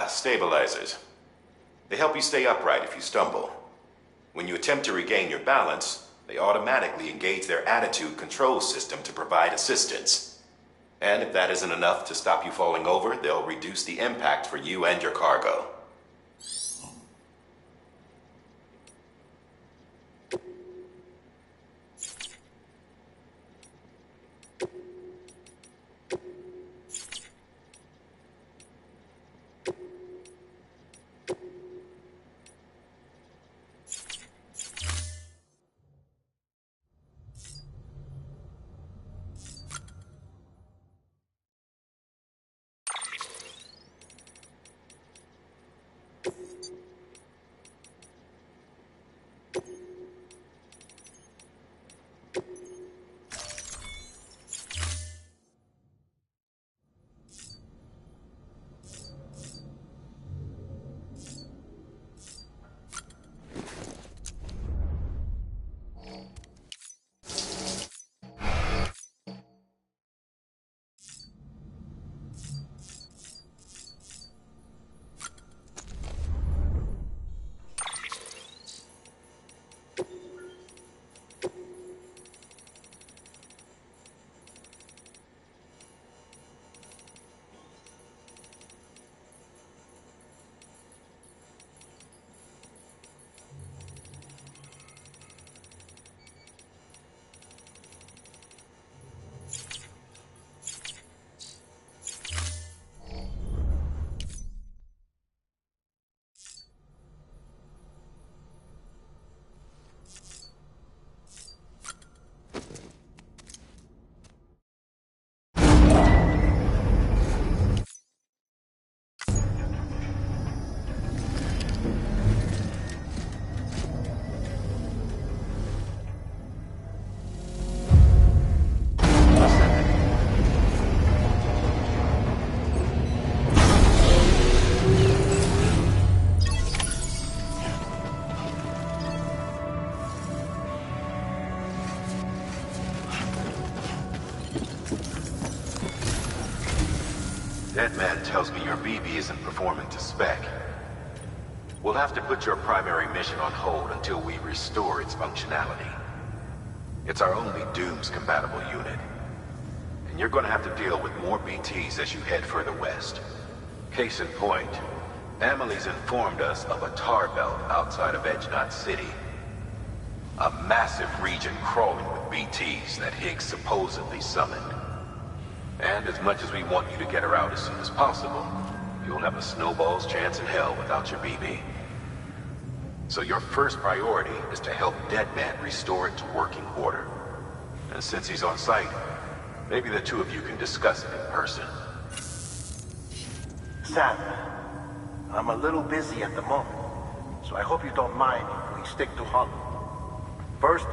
Speaker 4: Stabilizers. They help you stay upright if you stumble. When you attempt to regain your balance, they automatically engage their attitude control system to provide assistance. And if that isn't enough to stop you falling over, they'll reduce the impact for you and your cargo. Dead man tells me your BB isn't performing to spec. We'll have to put your primary mission on hold until we restore its functionality. It's our only Dooms-compatible unit. And you're gonna have to deal with more BTs as you head further west. Case in point, Amelie's informed us of a tar belt outside of Edgenot City. A massive region crawling with BTs that Higgs supposedly summoned. And as much as we want you to get her out as soon as possible, you'll have a snowball's chance in hell without your BB. So your first priority is to help Deadman restore it to working order. And since he's on site, maybe the two of you can discuss it in person.
Speaker 5: Sam, I'm a little busy at the moment, so I hope you don't mind if we stick to Hollow. First,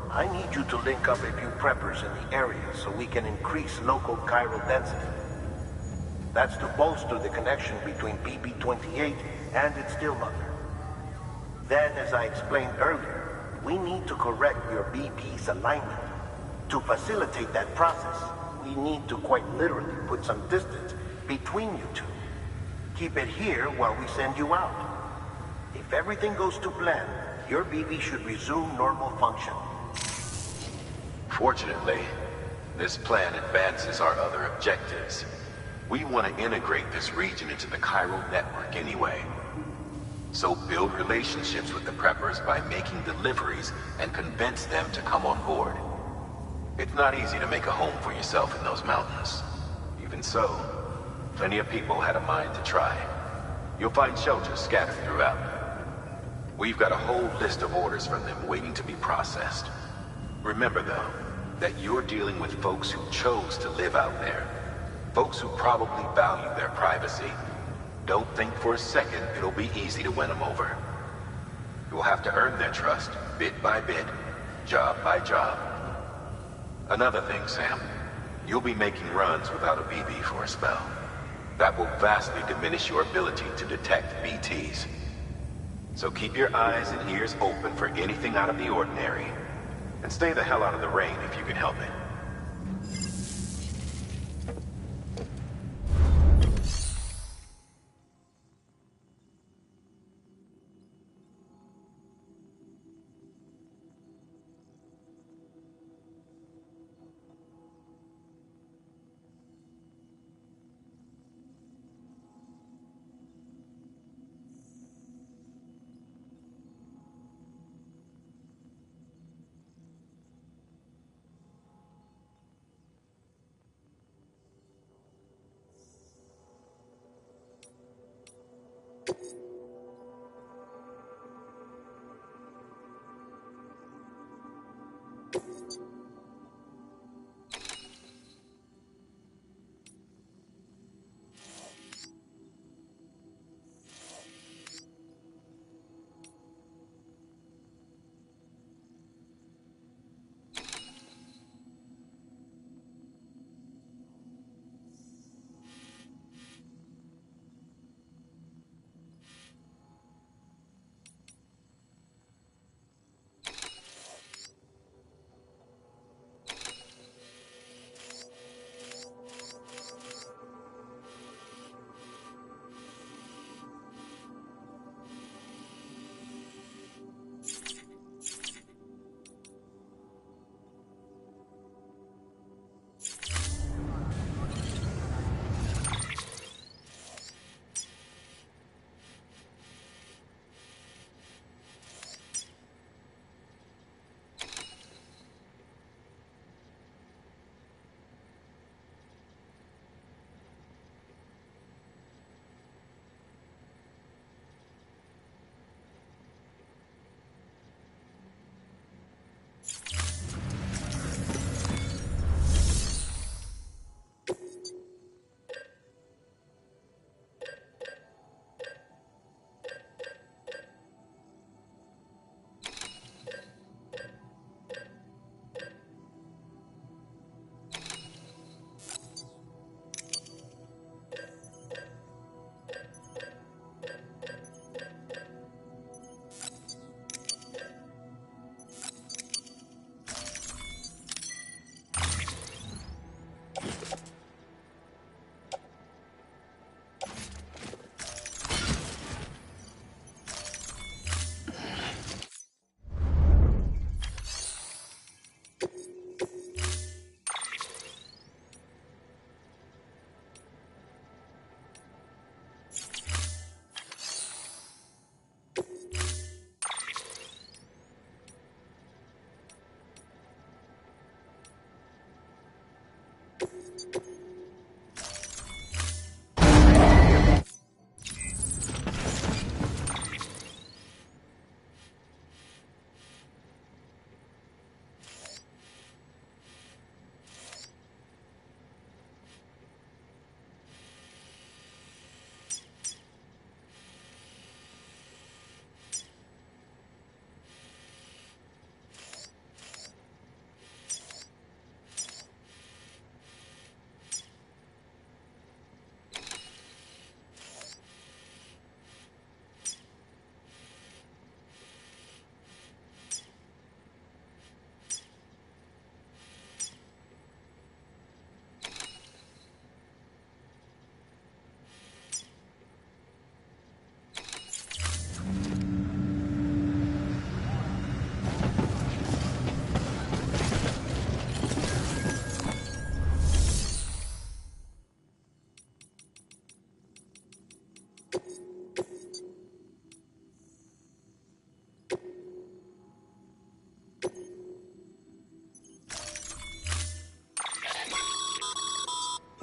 Speaker 5: I need you to link up a few preppers in the area so we can increase local chiral density. That's to bolster the connection between BB-28 and its still mother. Then, as I explained earlier, we need to correct your BB's alignment. To facilitate that process, we need to quite literally put some distance between you two. Keep it here while we send you out. If everything goes to plan, your BB should resume normal function.
Speaker 4: Fortunately, this plan advances our other objectives. We want to integrate this region into the chiral network anyway. So build relationships with the preppers by making deliveries and convince them to come on board. It's not easy to make a home for yourself in those mountains. Even so, plenty of people had a mind to try. You'll find shelters scattered throughout. We've got a whole list of orders from them waiting to be processed. Remember, though, that you're dealing with folks who chose to live out there. Folks who probably value their privacy. Don't think for a second it'll be easy to win them over. You'll have to earn their trust, bit by bit, job by job. Another thing, Sam. You'll be making runs without a BB for a spell. That will vastly diminish your ability to detect BTs. So keep your eyes and ears open for anything out of the ordinary. And stay the hell out of the rain if you can help it.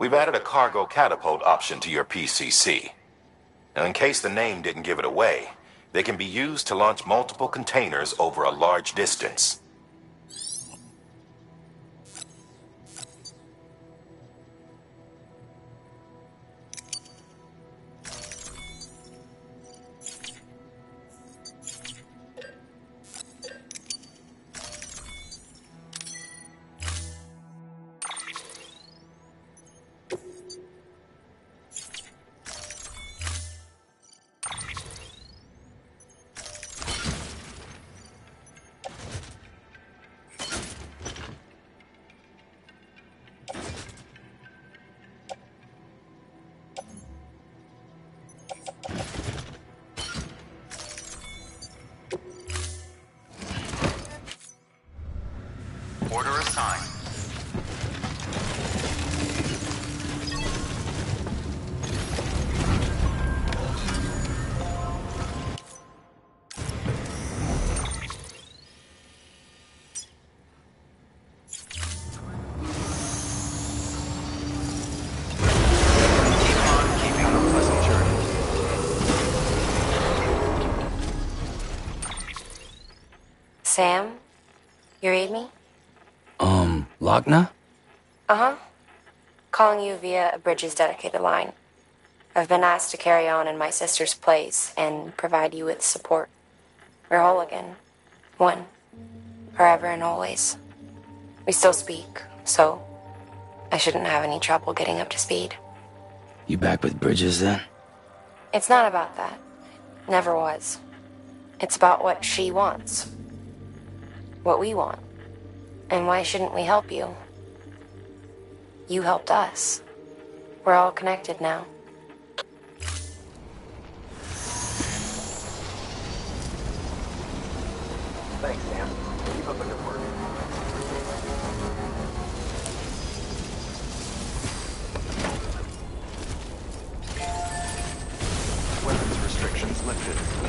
Speaker 4: We've added a cargo catapult option to your PCC. Now, in case the name didn't give it away, they can be used to launch multiple containers over a large distance.
Speaker 1: Order assigned. Keep on keeping a pleasant journey.
Speaker 6: Sam, you read me?
Speaker 8: Lochna?
Speaker 6: Uh-huh. Calling you via a Bridges dedicated line. I've been asked to carry on in my sister's place and provide you with support. We're whole again. One. Forever and always. We still speak, so I shouldn't have any trouble getting up to speed.
Speaker 8: You back with Bridges then?
Speaker 6: It's not about that. Never was. It's about what she wants. What we want. And why shouldn't we help you? You helped us. We're all connected now.
Speaker 5: Thanks, Sam. Keep up the good work.
Speaker 1: Weapons restrictions lifted.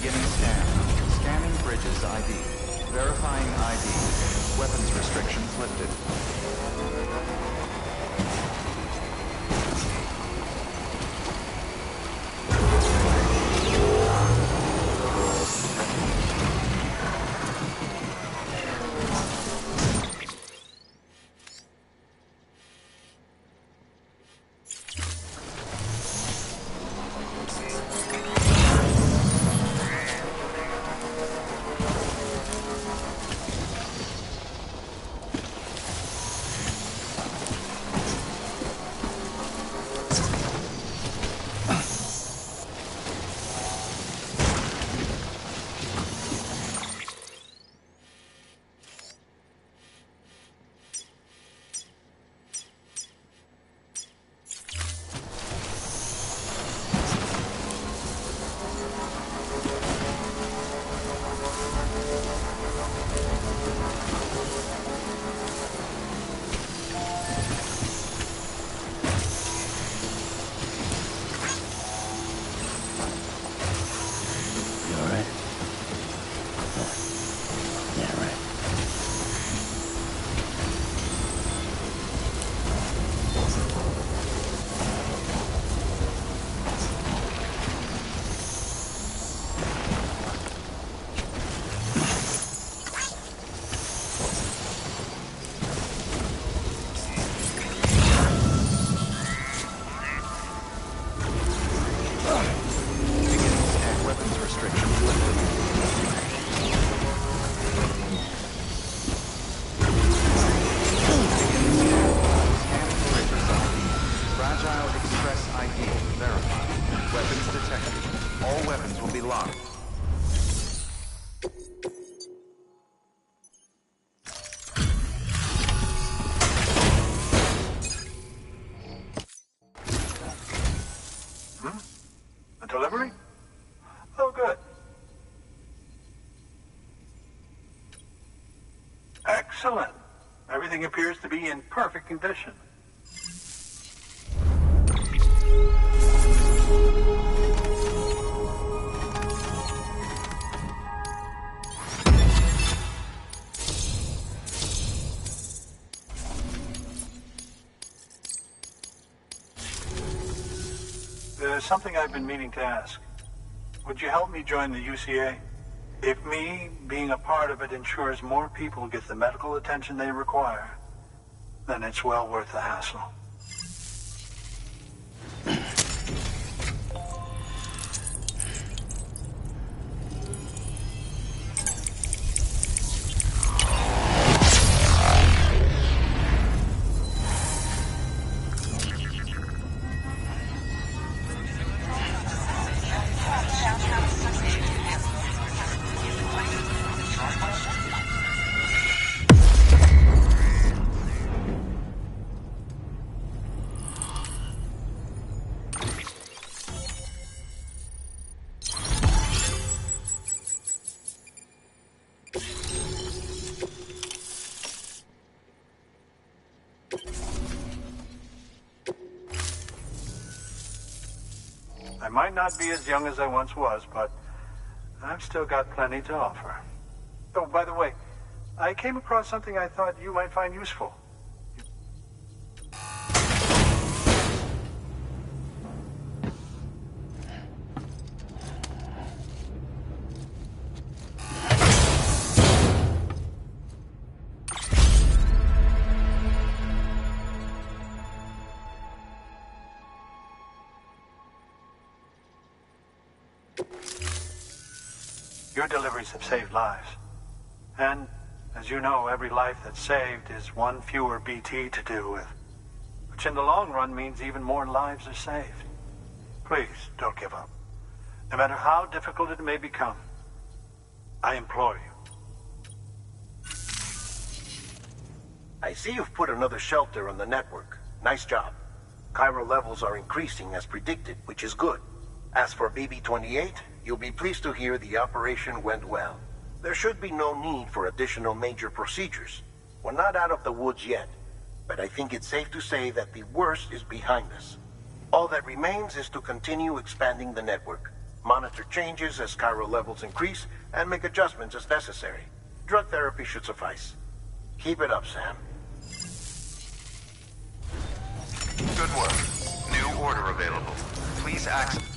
Speaker 1: Beginning scan. Scanning Bridges ID. Verifying ID. Weapons restrictions lifted. All weapons will be locked.
Speaker 5: A delivery? Oh, good. Excellent. Everything appears to be in perfect condition. There's something I've been meaning to ask. Would you help me join the UCA? If me being a part of it ensures more people get the medical attention they require, then it's well worth the hassle. I might not be as young as I once was, but I've still got plenty to offer. Oh, by the way, I came across something I thought you might find useful. Your deliveries have saved lives. And, as you know, every life that's saved is one fewer BT to deal with. Which in the long run means even more lives are saved. Please, don't give up. No matter how difficult it may become, I implore you. I see you've put another shelter on the network. Nice job. Chiral levels are increasing as predicted, which is good. As for BB-28, you'll be pleased to hear the operation went well. There should be no need for additional major procedures. We're not out of the woods yet, but I think it's safe to say that the worst is behind us. All that remains is to continue expanding the network, monitor changes as chiral levels increase, and make adjustments as necessary. Drug therapy should suffice. Keep it up, Sam.
Speaker 1: Good work. New order available. Please access...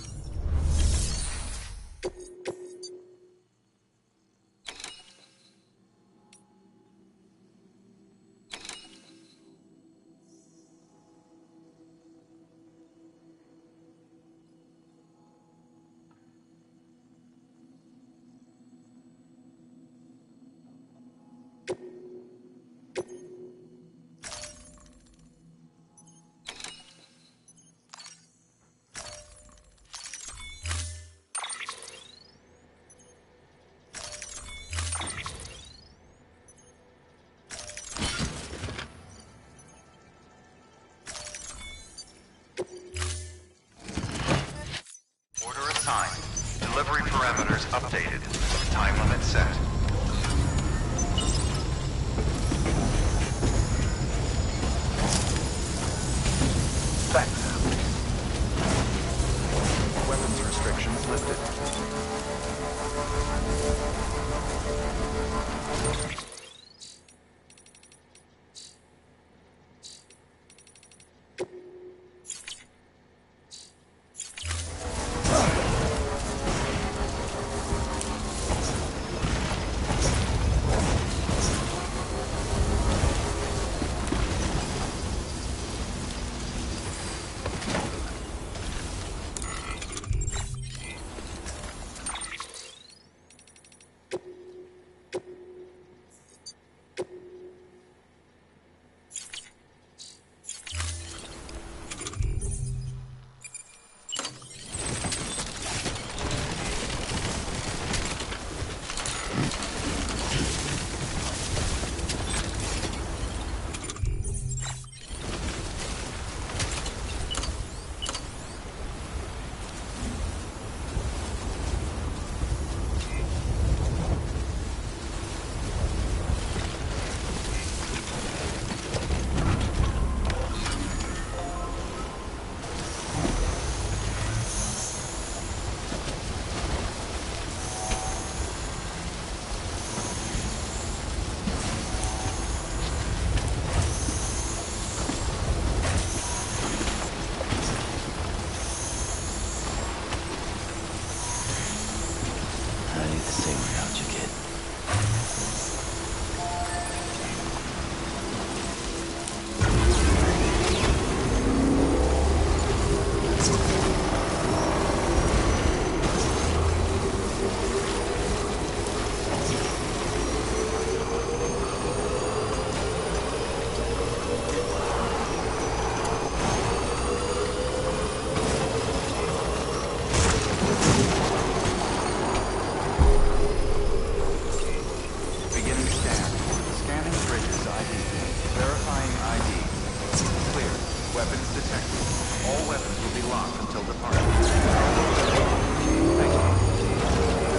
Speaker 1: Delivery parameters updated. Time limit set.
Speaker 5: Thanks, Sam.
Speaker 1: Weapons restrictions lifted.
Speaker 8: the same around you, kid.
Speaker 1: Beginning scan. Scanning bridges ID. Verifying ID. Clear. Weapons detected. All weapons will be locked until departure. Thank you.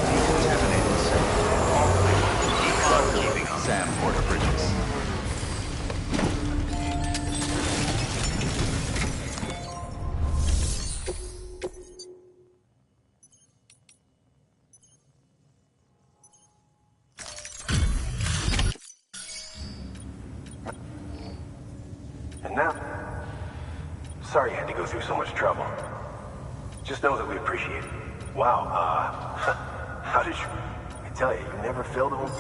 Speaker 1: Decontaminating safe. All clear. Keep on keeping on. Sam Porter Bridges.
Speaker 5: And now, sorry you had to go through so much trouble. Just know that we appreciate it. Wow, how did you... I tell you, you never failed them?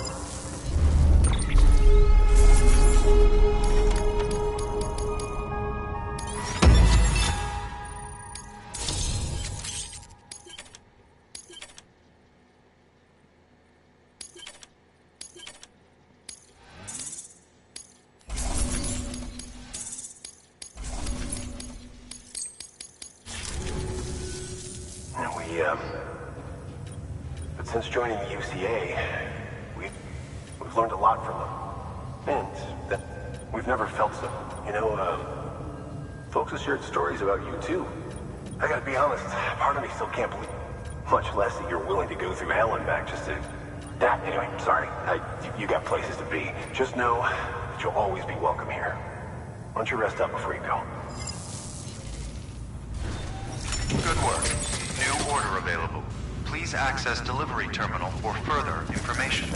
Speaker 5: But since joining the UCA, we've learned a lot from them. And that we've never felt so. You know, folks have shared stories about you too. I gotta be honest, part of me still can't believe, much less that you're willing to go through hell and back just to... Anyway, sorry. You got places to be. Just know that you'll always be welcome here. Why don't you rest up before you go?
Speaker 1: Good work. New order available. Please access delivery terminal for further information.